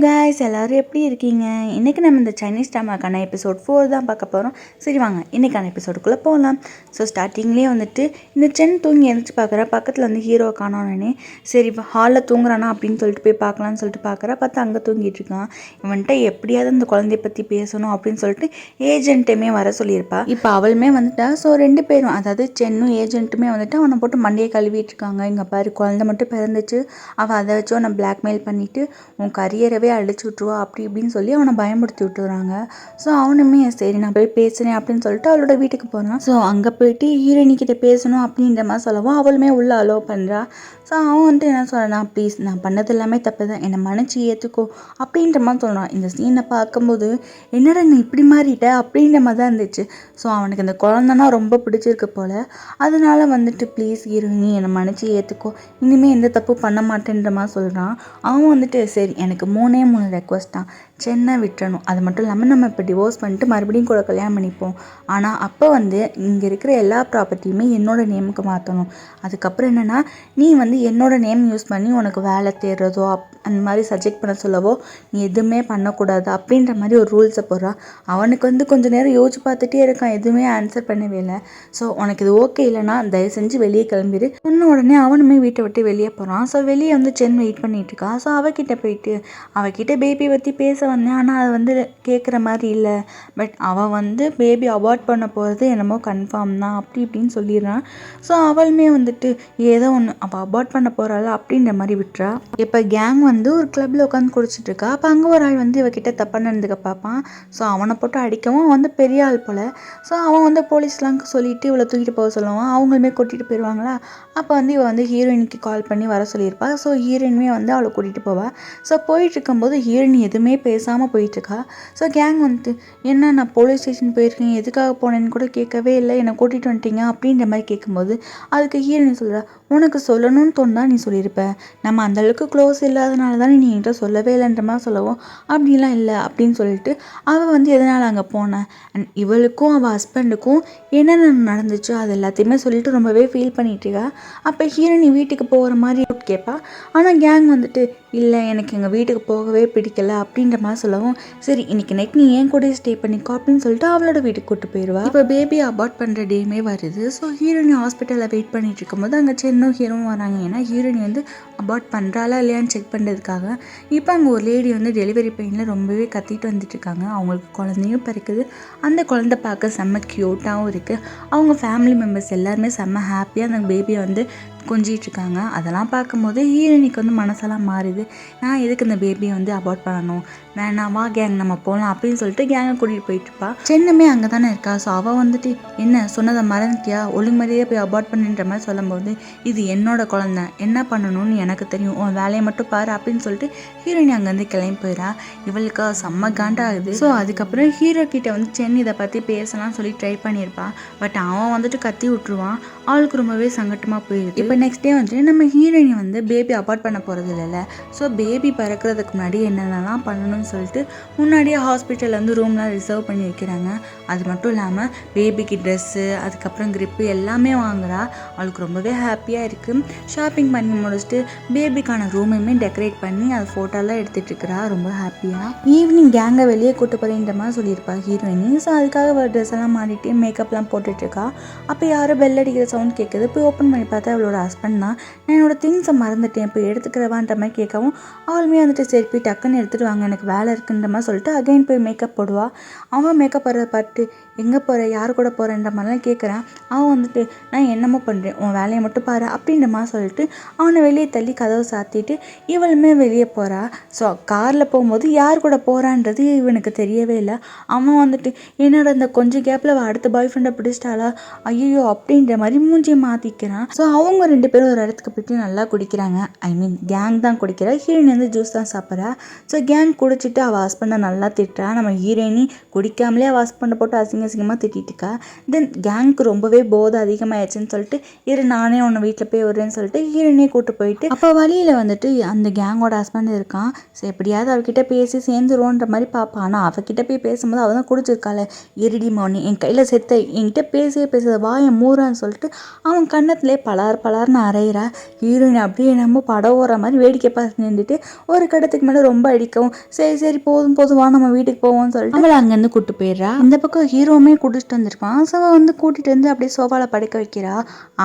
Guys எல்லோரும் எப்படி இருக்கீங்க? இன்றைக்கி நம்ம இந்த சைனீஸ் ட்ராமாக்கான எபிசோட் 4 தான் பார்க்க போகிறோம். சரி வாங்க இன்றைக்கான எபிசோடுக்குள்ளே போகலாம். ஸோ ஸ்டார்டிங்லேயே வந்துட்டு இந்த சென் தூங்கி எழுந்திரிச்சு பார்க்குறா. பக்கத்தில் வந்து ஹீரோ காணோன்னே சரி ஹாலில் தூங்குறானா அப்படின்னு சொல்லிட்டு போய் பார்க்கலான்னு சொல்லிட்டு பார்க்குறா. பார்த்தா அங்கே தூங்கிட்டு இருக்கான். இவன்ட்ட எப்படியாவது அந்த குழந்தைய பற்றி பேசணும் அப்படின்னு சொல்லிட்டு ஏஜென்ட்டுமே வர சொல்லியிருப்பா. இப்போ அவளுமே வந்துட்டா. ஸோ 2 பேரும் அதாவது சென்னும் ஏஜென்ட்டுமே வந்துட்டு அவனை போட்டு மண்டையை கழுவிட்டு இருக்காங்க. இங்கே பாரு குழந்தை மட்டும் பிறந்துச்சு, அவள் அதை வச்சு அவனை பிளாக்மெயில் பண்ணிவிட்டு உன் கரியரவே அழிச்சு விட்ருவா அப்படி இப்படின்னு சொல்லி அவனை பயமுறுத்தி விட்டுறாங்க. ஸோ அவனுமே சரி நான் போய் பேசுகிறேன் அப்படின்னு சொல்லிட்டு அவளோட வீட்டுக்கு போகிறான். ஸோ அங்கே போயிட்டு ஹீரோயினிக்கிட்ட பேசணும் அப்படின்ற மாதிரி சொல்லவும் அவளுமே உள்ளே அலோவ் பண்ணுறா. ஸோ அவன் வந்துட்டு என்ன சொல்கிறான், ப்ளீஸ் நான் பண்ணது எல்லாமே தப்பு தான், என்னை மன்னிச்சு ஏற்றுக்கோ அப்படின்ற மாதிரி சொல்கிறான். இந்த சீனை பார்க்கும்போது என்னடா நீ இப்படி மாறிட்ட அப்படின்ற மாதிரி தான் இருந்துச்சு. ஸோ அவனுக்கு இந்த குழந்தைனா ரொம்ப பிடிச்சிருக்கு போல். அதனால வந்துட்டு ப்ளீஸ் ஹீரோயினி என்னை மன்னிச்சு ஏற்றுக்கோ, இனிமேல் எந்த தப்பு பண்ண மாட்டேன்ற மாதிரி சொல்கிறான். அவன் வந்துட்டு சரி எனக்கு 3 ரெக்வஸ்ட் தான், சென்னை விட்டுறணும், அது மட்டும் இல்லாமல் நம்ம இப்போ டிவோர்ஸ் பண்ணிட்டு மறுபடியும் கூட கல்யாணம் பண்ணிப்போம், ஆனால் அப்போ வந்து இங்கே இருக்கிற எல்லா ப்ராப்பர்ட்டியுமே என்னோட நேமுக்கு மாற்றணும். அதுக்கப்புறம் என்னென்னா நீ வந்து என்னோட நேம் யூஸ் பண்ணி உனக்கு வேலை தேடுறதோ அந்த மாதிரி சஜெக்ட் பண்ண சொல்லவோ நீ எதுவுமே பண்ணக்கூடாது அப்படின்ற மாதிரி ஒரு ரூல்ஸை போடுறான். அவனுக்கு வந்து கொஞ்சம் நேரம் யோசிச்சு பார்த்துட்டே இருக்கான், எதுவுமே ஆன்சர் பண்ணவே இல்லை. ஸோ உனக்கு இது ஓகே இல்லைனா தயவு செஞ்சு வெளியே கிளம்பிடு சொன்ன உடனே அவனுமே வீட்டை விட்டு வெளியே போகிறான். ஸோ வெளியே வந்து சென் வெயிட் பண்ணிட்டு இருக்கா. ஸோ அவகிட்ட போயிட்டு அவகிட்ட பேபி பற்றி பேச வந்தேன், ஆனால் அது வந்து கேட்குற மாதிரி இல்லை, பட் அவள் வந்து பேபி அபார்ட் பண்ண போகிறது என்னமோ கன்ஃபார்ம் தான் அப்படி இப்படின்னு சொல்லிடுறான். ஸோ அவளுமே வந்துட்டு ஏதோ ஒன்று அவள் அபார்ட் பண்ண போகிறாள் அப்படின்ற மாதிரி விட்டுறா. இப்போ கேங் வந்து ஒரு கிளப்பில் உட்காந்து குடிச்சிட்டு இருக்கா. அப்போ அங்கே ஒரு ஆள் வந்து இவகிட்ட தப்பாக நடந்துக்க பார்ப்பான். ஸோ அவனை போட்டு அடிக்கவும் அவன் வந்து பெரிய ஆள் போல். ஸோ அவன் வந்து போலீஸ்லாம் சொல்லிவிட்டு இவளை தூக்கிட்டு போக சொல்லுவான். அவங்களுமே கூட்டிகிட்டு போயிடுவாங்களா. அப்போ வந்து இவள் வந்து ஹீரோயினுக்கு கால் பண்ணி வர சொல்லியிருப்பா. ஸோ ஹீரோயினுமே வந்து அவளை கூட்டிகிட்டு போவாள். ஸோ போயிட்டுருக்கும்போது ஹீரோயின் எதுவுமே பேசாமல் போயிட்டுருக்கா. ஸோ கேங் வந்துட்டு என்ன நான் போலீஸ் ஸ்டேஷன் போயிருக்கேன், எதுக்காக போனேன்னு கூட கேட்கவே இல்லை, என்னை கூட்டிகிட்டு வந்துட்டீங்க அப்படின்ற மாதிரி கேட்கும்போது அதுக்கு ஹீரோயின் சொல்கிறா, உனக்கு சொல்லணும்னு தோணுதா நீ சொல்லியிருப்ப, நம்ம அந்தளவுக்கு க்ளோஸ் இல்லாதனால தானே நீ என்கிட்ட சொல்லவே இல்லைன்ற மாதிரி சொல்லவும் அப்படிலாம் இல்லை அப்படின்னு சொல்லிட்டு அவள் வந்து எதனால் அங்கே போனேன் அண்ட் இவளுக்கும் அவள் ஹஸ்பண்டுக்கும் என்னென்ன நடந்துச்சோ அது எல்லாத்தையுமே சொல்லிட்டு ரொம்பவே ஃபீல் பண்ணிட்டுருக்கா. அப்போ ஹீரோயின் வீட்டுக்கு போகிற மாதிரி கேட்பா. ஆனால் கேங் வந்துட்டு இல்லை எனக்கு எங்கள் வீட்டுக்கு போகவே பிடிக்கல அப்படின்ற மாதிரி சொல்லவும் சரி இன்னைக்கு நைட் நீ ஏன் கூட ஸ்டே பண்ணிக்கோ அப்படின்னு சொல்லிட்டு அவளோட வீட்டுக்கு கூட்டு போயிடுவா. இப்போ பேபி அபார்ட் பண்ணுற டேமே வருது. ஸோ ஹீரோயின் ஹாஸ்பிட்டலில் வெயிட் பண்ணிட்டு இருக்கும்போது அங்கே சென்னும் ஹீரோவும் வராங்க. ஏன்னா ஹீரோயின் வந்து அபார்ட் பண்ணுறாளா இல்லையான்னு செக் பண்ணுறதுக்காக. இப்போ அங்கே ஒரு லேடி வந்து டெலிவரி பெயினில் ரொம்பவே கத்திட்டு வந்துட்டு இருக்காங்க. அவங்களுக்கு குழந்தையும் பிறக்குது. அந்த குழந்தை பார்க்க செம்ம க்யூட்டாகவும் இருக்குது. அவங்க ஃபேமிலி மெம்பர்ஸ் எல்லாருமே செம்ம ஹாப்பியாக அந்த பேபியை வந்து கொஞ்சிகிட்ருக்காங்க. அதெல்லாம் பார்க்கும்போது ஹீரோயினுக்கு வந்து மனசெல்லாம் மாறுது. நான் எதுக்கு இந்த பேபியை வந்து அபார்ட் பண்ணணும், வேணாம் வா கேங் நம்ம போகலாம் அப்படின்னு சொல்லிட்டு கேங்கை கூட்டிகிட்டு போயிட்டுருப்பா. சென்னுமே அங்கே தானே இருக்கா. ஸோ அவள் வந்துட்டு என்ன சொன்னதை மறந்துட்டியா, ஒழுங்குமுறையே போய் அபார்ட் பண்ணுன்ற மாதிரி சொல்லும்போது இது என்னோட குழந்தை, என்ன பண்ணணும்னு எனக்கு தெரியும், உன் வேலையை மட்டும் பாரு அப்படின்னு சொல்லிட்டு ஹீரோயின் அங்கேருந்து கிளம்பி போயிடா. இவளுக்கு செம்ம காண்டாகுது. ஸோ அதுக்கப்புறம் ஹீரோ கிட்ட வந்து சென் இதை பற்றி பேசலாம்னு சொல்லி ட்ரை பண்ணியிருப்பான். பட் அவன் வந்துட்டு கத்தி விட்டுருவான். அவளுக்கு ரொம்பவே சங்கட்டமாக போயிடுது. இப்போ நெக்ஸ்ட் டே வந்துட்டு நம்ம ஹீரோயின் வந்து பேபி அபார்ட் பண்ண போகிறது இல்லைல்ல. ஸோ பேபி பிறக்கிறதுக்கு முன்னாடி என்னென்னலாம் பண்ணணும்னு சொல்லிட்டு முன்னாடியே ஹாஸ்பிட்டலில் வந்து ரூம்லாம் ரிசர்வ் பண்ணி வைக்கிறாங்க. அது மட்டும் இல்லாமல் பேபிக்கு ட்ரெஸ்ஸு அதுக்கப்புறம் க்ரிப்பு எல்லாமே வாங்குறா. அவளுக்கு ரொம்பவே ஹாப்பியாக இருக்குது. ஷாப்பிங் பண்ணி முடிச்சுட்டு பேபிக்கான ரூமையுமே டெக்கரேட் பண்ணி அது ஃபோட்டோலாம் எடுத்துகிட்டு இருக்கிறா ரொம்ப ஹாப்பியாக. ஈவினிங் கேங்கை வெளியே கூட்டு போகிறேன்ற மாதிரி சொல்லியிருப்பா ஹீரோயினி. ஸோ அதுக்காக ட்ரெஸ் எல்லாம் மாறிட்டு மேக்கப்லாம் போட்டுட்ருக்கா. அப்போ யாரோ பெல் அடிக்கிற சவுண்ட் கேட்குது. போய் ஓப்பன் பண்ணி பார்த்தா அவளோட ஹஸ்பண்ட் தான். நான் என்னோட திங்ஸை மறந்துட்டேன், போய் எடுத்துக்கிறவான்ற மாதிரி கேட்கவும் அவளுமே வந்துட்டு சரி போய் டக்குன்னு எடுத்துகிட்டு வாங்க எனக்கு வேலை இருக்குன்ற மாதிரி சொல்லிட்டு அகைன் போய் மேக்கப் போடுவா. அவன் மேக்கப் போடுறத பார்த்து எங்கே போகிற யார் கூட போகிறேன்ற மாதிரிலாம் கேட்குறான். அவன் வந்துட்டு நான் என்னமோ பண்ணுறேன், உன் வேலையை மட்டும் பாரு அப்படின்ற மாதிரி சொல்லிட்டு அவனை வெளியே தள்ளி கதவை சாத்திட்டு இவளுமே வெளியே போகிறா. ஸோ காரில் போகும்போது யார் கூட போகிறான்றது இவனுக்கு தெரியவே இல்லை. அவன் வந்துட்டு என்னோட அந்த கொஞ்சம் கேப்பில் அடுத்த பாய் ஃப்ரெண்டை பிடிச்சிட்டாளா ஐயோ அப்படின்ற மாதிரி மூஞ்சியை மாற்றிக்கிறான். ஸோ அவங்க 2 பேரும் ஒரு இடத்துக்கு போய்ட்டு நல்லா குடிக்கிறாங்க. ஐ மீன் கேங் தான் குடிக்கிறா, ஹீரோயின் வந்து ஜூஸ் தான் சாப்பிட்றா. ஸோ கேங் குடிச்சிட்டு அவள் ஹஸ்பண்டை நல்லா திட்டுறா. நம்ம ஹீரோயினி குடிக்காமலே அவள் ஹஸ்பண்டை போட்டு அசிங்க அசிங்கமாக திட்டிட்டு இருக்கா. தென் கேங்க்கு ரொம்பவே போதை அதிகமாகிடுச்சுன்னு சொல்லிட்டு நானே உன்னை வீட்டில் போய் வருவேன்னு சொல்லிட்டு ஹீரோயினே கூப்பிட்டு போயிட்டு அப்போ வழியில் வந்துட்டு அந்த கேங்கோட ஹஸ்பண்ட் இருக்கான். ஸோ எப்படியாவது அவகிட்ட பேசி சேர்ந்துருவோன்ற மாதிரி பார்ப்பான். ஆனால் அவகிட்ட போய் பேசும்போது அவள் தான் குடிச்சிருக்காள். இருடி மௌனி என் கையில் செத்த என்கிட்ட பேசாத வாயை மூறான்னு சொல்லிட்டு அவன் கன்னத்திலே பலார்னு அரைகிறா. ஹீரோயின் அப்படியே நம்ம படம் ஓடுற மாதிரி வேடிக்கை பார்த்து நின்றுட்டு ஒரு கடத்துக்கு மேலே ரொம்ப அடிக்கவும் சரி போதும் வா நம்ம வீட்டுக்கு போவோம்னு சொல்லிட்டு அவளை அங்கேருந்து கூப்பிட்டு போயிடுறா. இந்த பக்கம் ஹீரோவுமே கூட்டிட்டு வந்திருப்பான். ஸோ வந்து கூட்டிகிட்டு வந்து அப்படியே சோஃபாவில் படுக்க வைக்கிறா.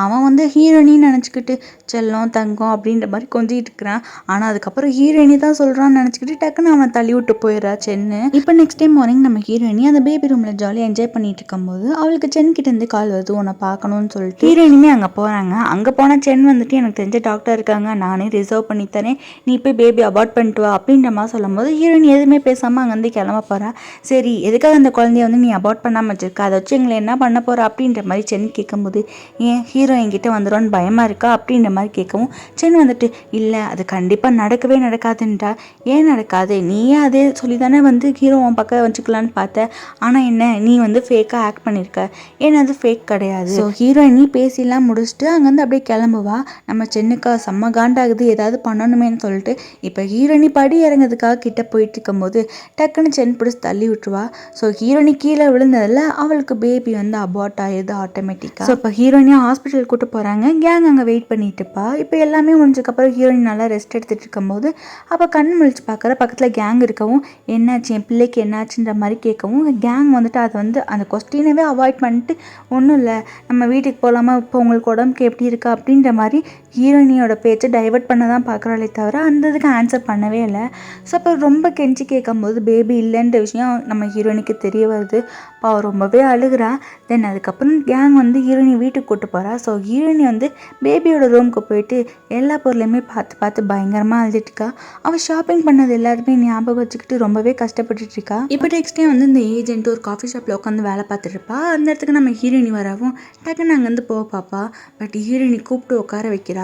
அவன் வந்து ஹீரோயின்னு நினச்சிக்கிட்டு செல்லம் தங்கம் அப்படின்ற மாதிரி கொஞ்சிட்டு இருக்கிறான். ஆனால் அதுக்கப்புறம் ஹீரோயினி தான் சொல்கிறான்னு நினச்சிக்கிட்டு டக்குன்னு அவனை தள்ளி விட்டு போயிடுறா சென்னு. இப்போ நெக்ஸ்ட் டைம் மார்னிங் நம்ம ஹீரோயினி அந்த பேபி ரூமில் ஜாலியாக என்ஜாய் பண்ணிட்டு இருக்கும்போது அவளுக்கு சென் கிட்டேருந்து கால் வருது உன்னை பார்க்கணும்னு சொல்லிட்டு. ஹீரோயினுமே அங்கே போகிறாங்க. அங்கே போனால் சென் வந்துட்டு எனக்கு தெரிஞ்ச டாக்டர் இருக்காங்க, நானே ரிசர்வ் பண்ணி தரேன், நீ போய் பேபி அபார்ட் பண்ணிட்டு வா அப்படின்ற மாதிரி சொல்லும்போது ஹீரோயின் எதுவுமே பேசாமல் அங்கேருந்து கிளம்ப போகிறா. சரி எதுக்காக அந்த குழந்தைய வந்து நீ அபார்ட் பண்ணாமல் வச்சிருக்க, அதை வச்சு எங்களை என்ன பண்ண போகிற அப்படின்ற மாதிரி சென் கேட்கும்போது ஏன் ஹீரோ என்கிட்ட வந்துடும்னு பயமாக இருக்கா அப்படின்ற மாதிரி கேட்கவும் சென் வந்துட்டு இல்லை அது கண்டிப்பாக நடக்கவே நடக்காதுன்றா. ஏன் நடக்காது, நீயே அதே சொல்லி தானே வந்து ஹீரோ உன் பக்கம் வச்சுக்கலான்னு பார்த்த, ஆனால் என்ன நீ வந்து ஃபேக்காக ஆக்ட் பண்ணியிருக்க, ஏன்னா அது ஃபேக் கிடையாது. ஸோ ஹீரோயினி பேசிலாம் முடிச்சுட்டு அங்கேருந்து அப்படியே கிளம்புவா. நம்ம சென்னுக்கா செம்ம காண்டாகுது ஏதாவது பண்ணணுமேன்னு சொல்லிட்டு இப்போ ஹீரோயினி படி இறங்கிறதுக்காக கிட்ட போயிட்டு இருக்கும்போது டக்குன்னு சென் பிடிச்சி தள்ளி விட்டுருவா. ஸோ ஹீரோயினி கீழே விழுந்ததில் அவளுக்கு பேபி வந்து அபார்ட் ஆயிடுது ஆட்டோமேட்டிக்காக. ஸோ இப்போ ஹீரோயினியை ஹாஸ்பிட்டல் கூட்டு போகிறாங்க. கேங் அங்கே வெயிட் பண்ணிட்டுப்பா. இப்போ எல்லாமே முடிஞ்சதுக்கப்புறம் ஹீரோயின் நல்லா ரெஸ்ட் எடுத்துகிட்டு இருக்கும்போது அப்போ கண் முழிச்சு பார்க்குற பக்கத்தில் கேங் இருக்கவும் என்னாச்சு என் பிள்ளைக்கு என்னாச்சுன்ற மாதிரி கேட்கவும் கேங் வந்துட்டு அது வந்து அந்த கொஸ்டினவே அவாய்ட் பண்ணிட்டு ஒன்றும் இல்லை நம்ம வீட்டுக்கு போகலாமா, இப்போ உங்களுக்கு உடம்புக்கு எப்படி இருக்கா அப்படின்ற மாதிரி ஹீரோயினியோட பேச்சை டைவெர்ட் பண்ண தான் பார்க்குறாளே தவிர அந்த இதுக்கு ஆன்சர் பண்ணவே இல்லை. ஸோ அப்போ ரொம்ப கெஞ்சி கேட்கும்போது பேபி இல்லைன்ற விஷயம் நம்ம ஹீரோயினுக்கு தெரிய வருது. அப்போ அவள் ரொம்பவே அழுகிறா. தென் அதுக்கப்புறம் கேங் வந்து ஹீரோயினி வீட்டுக்கு கூட்டு போகிறா. ஸோ ஹீரோயினி வந்து பேபியோட ரூமுக்கு போயிட்டு எல்லா பொருளையுமே பார்த்து பயங்கரமாக அழுதுட்டுருக்கா. அவள் ஷாப்பிங் பண்ணது எல்லாருமே ஞாபகம் வச்சுக்கிட்டு ரொம்பவே கஷ்டப்பட்டுட்டு இருக்கா. இப்போ நெக்ஸ்ட் டே வந்து இந்த ஏஜென்ட் ஒரு காஃபி ஷாப்பில் உட்காந்து வேலை பார்த்துட்டு இருப்பா. அந்த இடத்துக்கு நம்ம ஹீரோயினி வரவும் டக்குன்னு அங்கேருந்து போக பார்ப்பா. பட் ஹீரோயினி கூப்பிட்டு உட்கார வைக்கிறா.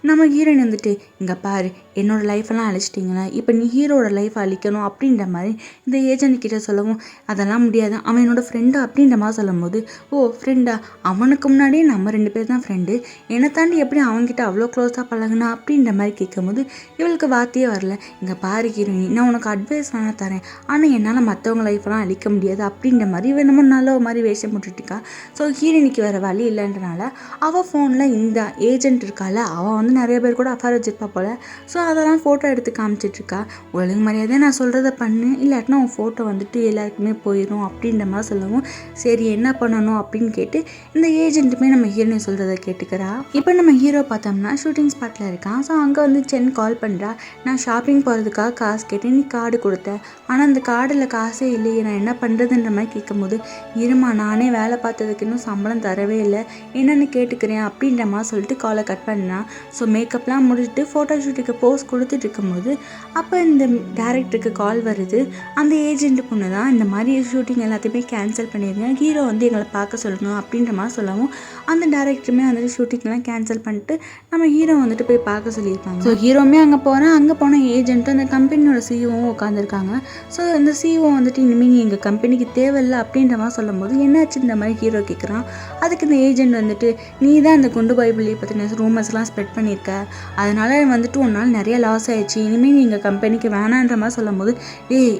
நம்ம ஹீரோயின் வந்துட்டு இங்கே பாரு என்னோடய லைஃப்பெல்லாம் அழிச்சிட்டிங்களா, இப்போ நீ ஹீரோட லைஃப் அழிக்கணும் அப்படின்ற மாதிரி இந்த ஏஜென்ட் கிட்ட சொல்லவும் அதெல்லாம் முடியாது, அவன் என்னோடய ஃப்ரெண்டா அப்படின்ற மாதிரி சொல்லும்போது ஓ ஃப்ரெண்டா, அவனுக்கு முன்னாடியே நம்ம 2 பேர் தான் ஃப்ரெண்டு, என்னை தாண்டி எப்படி அவன்கிட்ட அவ்வளோ க்ளோஸாக பழகுனா அப்படின்ற மாதிரி கேட்கும்போது இவளுக்கு வார்த்தையே வரல. இங்கே பாரு ஹீரோயினி நான் உனக்கு அட்வைஸ் வேணா தரேன், ஆனால் என்னால் மற்றவங்க லைஃப்லாம் அழிக்க முடியாது அப்படின்ற மாதிரி வேணுமோ நல்ல மாதிரி வேஷம் போட்டுட்டுருக்கா. ஸோ ஹீரோயினிக்கு வேறு வழி இல்லைன்றனால அவள் ஃபோனில் இந்த ஏஜென்ட் இருக்கால அவள் வந்து நிறைய பேர் கூட அஃபேர் வச்சிருப்பா போல். ஸோ அதெல்லாம் ஃபோட்டோ எடுத்து காமிச்சிட்ருக்கா. ஒழுங்கு மரியாதை நான் சொல்கிறத பண்ணு, இல்லாட்டினா உன் ஃபோட்டோ வந்துட்டு எல்லாருக்குமே போயிடும் அப்படின்ற மாதிரி சொல்லவும் சரி என்ன பண்ணணும் அப்படின்னு கேட்டு இந்த ஏஜென்ட்டுமே நம்ம ஹீரோயின் சொல்கிறத கேட்டுக்கிறா. இப்போ நம்ம ஹீரோ பார்த்தோம்னா ஷூட்டிங் ஸ்பாட்டில் இருக்கான். ஸோ அங்கே வந்து சென் கால் பண்ணுறா. நான் ஷாப்பிங் போகிறதுக்காக காசு கேட்டேன், நீ கார்டு கொடுத்த, ஆனால் அந்த கார்டில் காசே இல்லையே நான் என்ன பண்ணுறதுன்ற மாதிரி கேட்கும்போது இருமா நானே வேலை பார்த்ததுக்கு இன்னும் சம்பளம் தரவே இல்லை என்னென்னு கேட்டுக்கிறேன் அப்படின்ற மாதிரி சொல்லிட்டு காலை கட் பண்ணான். ஸோ மேக்கப்லாம் முடிச்சுட்டு ஃபோட்டோ ஷூட்டுக்கு போஸ்ட் கொடுத்துட்டு இருக்கும்போது அப்போ இந்த டேரக்டருக்கு கால் வருது. அந்த ஏஜென்ட் பொண்ணு தான் இந்த மாதிரி ஷூட்டிங் எல்லாத்தையுமே கேன்சல் பண்ணிடுங்க, ஹீரோ வந்து எங்களை பார்க்க சொல்லுங்கள் அப்படின்ற மாதிரி சொல்லவும் அந்த டேரக்டருமே வந்துட்டு ஷூட்டிங்லாம் கேன்சல் பண்ணிட்டு நம்ம ஹீரோ வந்துட்டு போய் பார்க்க சொல்லியிருப்பாங்க. ஸோ ஹீரோமே அங்கே போகிறேன். அங்கே போன ஏஜென்ட்டு அந்த கம்பெனியோட சிஇஓவும் உட்காந்துருக்காங்க. ஸோ அந்த சிஇஓ வந்துட்டு இனிமேல் எங்கள் கம்பெனிக்கு தேவையில்லை அப்படின்ற மாதிரி சொல்லும்போது என்னாச்சு இந்த மாதிரி ஹீரோ கேட்குறான். அதுக்கு இந்த ஏஜென்ட் வந்துட்டு நீ தான் அந்த குண்டு பைபிளை பற்றின ரூமர்ஸ்லாம் ஸ்ப்ரெட் பண்ணியிருக்க, அதனால வந்துட்டு உன்னால் நிறைய லாஸ் ஆயிடுச்சு, இனிமேல் நீங்கள் கம்பெனிக்கு வேணான்ற மாதிரி சொல்லும்போது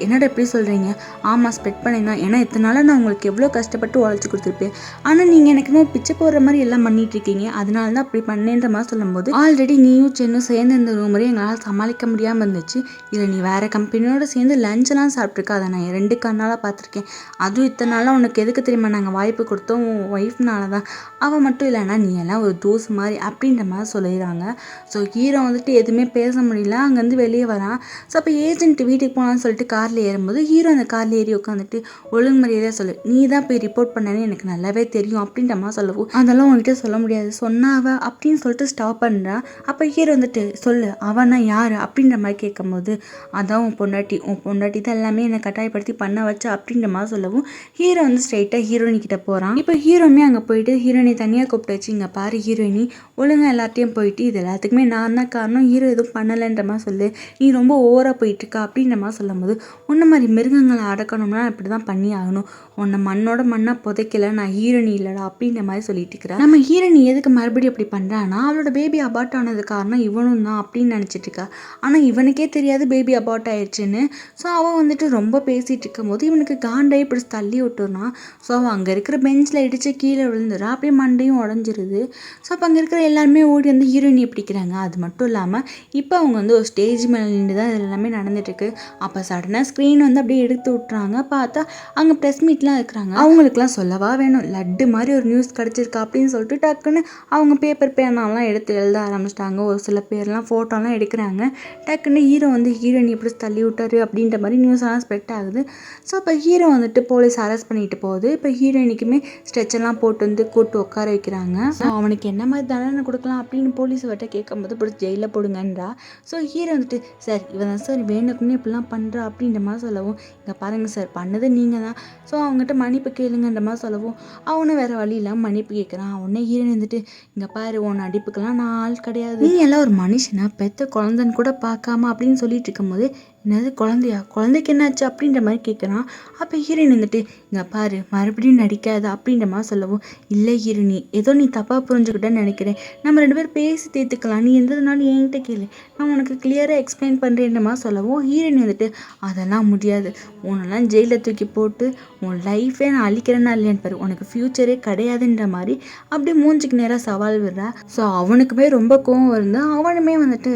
என்னடா எப்படி சொல்கிறீங்க, ஆமாம் ஸ்ப்ரெட் பண்ணியிருந்தோம், ஏன்னா இத்தனை நாள் நான் உங்களுக்கு எவ்வளோ கஷ்டப்பட்டு உழைச்சி கொடுத்துருப்பேன், ஆனால் நீங்கள் எனக்கு இன்னும் பிச்சை போடுற மாதிரி எல்லாம் பண்ணிட்டு இருக்கீங்க, அதனால தான் அப்படி பண்ணேன்ற மாதிரி சொல்லும்போது ஆல்ரெடி நீயும் சென்னும் சேர்ந்து இந்த ரூமரே எங்களால் சமாளிக்க முடியாமல் இருந்துச்சு, இல்லை நீ வேறு கம்பெனியோடு சேர்ந்து லஞ்செலாம் சாப்பிட்ருக்க, அதை நான் 2 கண்ணால் பார்த்துருக்கேன், அதுவும் இத்தனை நாளாக உனக்கு எதுக்கு தெரியுமா நாங்கள் வாய்ப்பு கொடுத்தோம், உன் ஒய்ஃப்னால தான், அவள் மட்டும் இல்லைன்னா நீ எல்லாம் ஒரு தூசு மாதிரி அப்படின்ற மாதிரி சொல்லிடுறாங்க. ஸோ ஹீரோ வந்துட்டு எதுவுமே பேச முடியல, அங்கேருந்து வெளியே வரான். ஸோ அப்போ ஏஜென்ட் வீட்டுக்கு போகலான்னு சொல்லிட்டு காரில் ஏறும்போது ஹீரோ அந்த காரில் ஏறி உட்காந்துட்டு ஒழுங்கு மரியாதையாக சொல்லு, நீ தான் போய் ரிப்போர்ட் பண்ணேன்னு எனக்கு நல்லாவே தெரியும் அப்படின்ற மாதிரி சொல்லவும் அதெல்லாம் உங்ககிட்ட சொல்ல முடியாது சொன்னாவ அப்படின்னு சொல்லிட்டு ஸ்டாப் பண்ணுறா. அப்போ ஹீரோ வந்துட்டு சொல்லு அவனா யார் அப்படின்ற மாதிரி கேட்கும்போது அதான் உன் பொண்டாட்டி தான் எல்லாமே என்னை கட்டாயப்படுத்தி பண்ண வச்சா அப்படின்ற மாதிரி சொல்லவும் ஹீரோ வந்து ஸ்ட்ரைட்டாக ஹீரோயினி கிட்ட போகிறான். இப்போ ஹீரோமே அங்கே போயிட்டு ஹீரோயினி தனியாக கூப்பிட்டு வச்சு இங்கே பாரு ஹீரோயினி ஒழுங்காக எல்லாத்தையும் போயிட்டு இது எல்லாத்துக்குமே நான் தான் காரணம், ஹீரோ எதுவும் பண்ணலைன்ற மாதிரி சொல்லு, நீ ரொம்ப ஓவராக போயிட்டுருக்க அப்படின்ற மாதிரி சொல்லும்போது, உன்ன மாதிரி மிருகங்களை அடக்கணும்னா இப்படி தான் பண்ணி ஆகணும், உன்னை மண்ணோட மண்ணாக புதைக்கல, நான் ஹீரோனி இல்லைடா அப்படின்ற மாதிரி சொல்லிட்டு இருக்கிறேன். நம்ம ஹீரோனி எதுக்கு மறுபடியும் அப்படி பண்ணுறான்னா, அவளோட பேபி அபார்ட் ஆனது காரணம் இவனும் தான் அப்படின்னு நினச்சிட்டு இருக்கா. ஆனால் இவனுக்கே தெரியாது பேபி அபார்ட் ஆயிடுச்சுன்னு. ஸோ அவன் வந்துட்டு ரொம்ப பேசிகிட்டு இருக்கும்போது இவனுக்கு காண்டாகி இப்படி தள்ளி விட்டுறான். ஸோ அவன் அங்கே இருக்கிற பெஞ்சில் இடித்து கீழே விழுந்துடுறா. அப்படியே மண்டையும் உடஞ்சிருது. ஸோ அப்போ அங்கே இருக்கிற எல்லாருமே ஓடி வந்து ஹீரோயினியை பிடிக்கிறாங்க. அது மட்டும் இல்லாமல் இப்போ அவங்க வந்து ஒரு ஸ்டேஜ் மேலே நின்று தான் இது எல்லாமே நடந்துட்டுருக்கு. அப்போ சடனாக ஸ்க்ரீன் வந்து அப்படியே எடுத்து விட்றாங்க. பார்த்தா அங்கே ப்ரெஸ் மீட்லாம் இருக்கிறாங்க. அவங்களுக்குலாம் சொல்லவா வேணும், லட்டு மாதிரி ஒரு நியூஸ் கிடச்சிருக்கா அப்படின்னு சொல்லிட்டு டக்குன்னு அவங்க பேப்பர் பேனாலாம் எடுத்து எழுத ஆரம்பிச்சிட்டாங்க. ஒரு சில பேர்லாம் ஃபோட்டோலாம் எடுக்கிறாங்க. டக்குன்னு ஹீரோ வந்து ஹீரோயின் எப்படி தள்ளி விட்டாரு அப்படின்ற மாதிரி நியூஸ்லாம் ஸ்ப்ரெட் ஆகுது. ஸோ இப்போ ஹீரோ வந்துட்டு போலீஸ் அரெஸ்ட் பண்ணிட்டு போகுது. இப்போ ஹீரோயினுக்குமே ஸ்ட்ரெச்சர்லாம் போட்டு வந்து கூட்டு உட்கார வைக்கிறாங்க. ஸோ அவனுக்கு என்ன மாதிரி தண்டனை கொடுக்கலாம் அப்படின்னு போலீஸ் வட்ட கேட்கும்போது பிடிச்சி ஜெயிலில் போடுங்கன்றா. ஸோ ஹீரோ வந்துட்டு சார் இவன் தான் சார் வேணுக்குன்னு இப்படிலாம் பண்ணுறா அப்படின்ற மாதிரி சொல்லவும், இங்கே பாருங்கள் சார் பண்ணது நீங்கள் தான், ஸோ அவங்ககிட்ட மன்னிப்பு கேளுங்கன்ற மாதிரி சொல்லவும் அவனை வேறு வழி இல்லாமல் மன்னிப்பு கேட்குறான். உடனே ஹீரோயின் வந்துட்டு, இங்கே பாரு உன் நடிப்புக்கெல்லாம் நான் ஆள் கிடையாது, நீ எல்லாம் ஒரு மனுஷனா பெத்த குழந்தைன்னு கூட பார்க்காம அப்படின்னு சொல்லிட்டு இருக்கும்போது, என்னது குழந்தையா, குழந்தைக்கு என்னாச்சு அப்படின்ற மாதிரி கேட்குறான். அப்போ ஹீரோயின் வந்துட்டு, இங்கே பாரு மறுபடியும் நடிக்காது அப்படின்ற மாதிரி சொல்லவும், இல்லை ஹீரோனி ஏதோ நீ தப்பாக புரிஞ்சுக்கிட்டேன்னு நினைக்கிறேன், நம்ம 2 பேரும் பேசி தீர்த்துக்கலாம், நீ எந்ததுனாலும் என்கிட்ட கேளு, நான் உனக்கு கிளியராக எக்ஸ்பிளைன் பண்ணுறேன்ற மாதிரி சொல்லவும் ஹீரோயின் வந்துட்டு, அதெல்லாம் முடியாது, உன்னெல்லாம் ஜெயிலில் தூக்கி போட்டு உன் லைஃபே நான் அழிக்கிறேன்னா இல்லையான்னு பாரு, உனக்கு ஃப்யூச்சரே கிடையாதுன்ற மாதிரி அப்படியே மூஞ்சிக்கு நேராக சவால் விடுறா. ஸோ அவனுக்குமே ரொம்ப கோவம் வருது. அவனுமே வந்துட்டு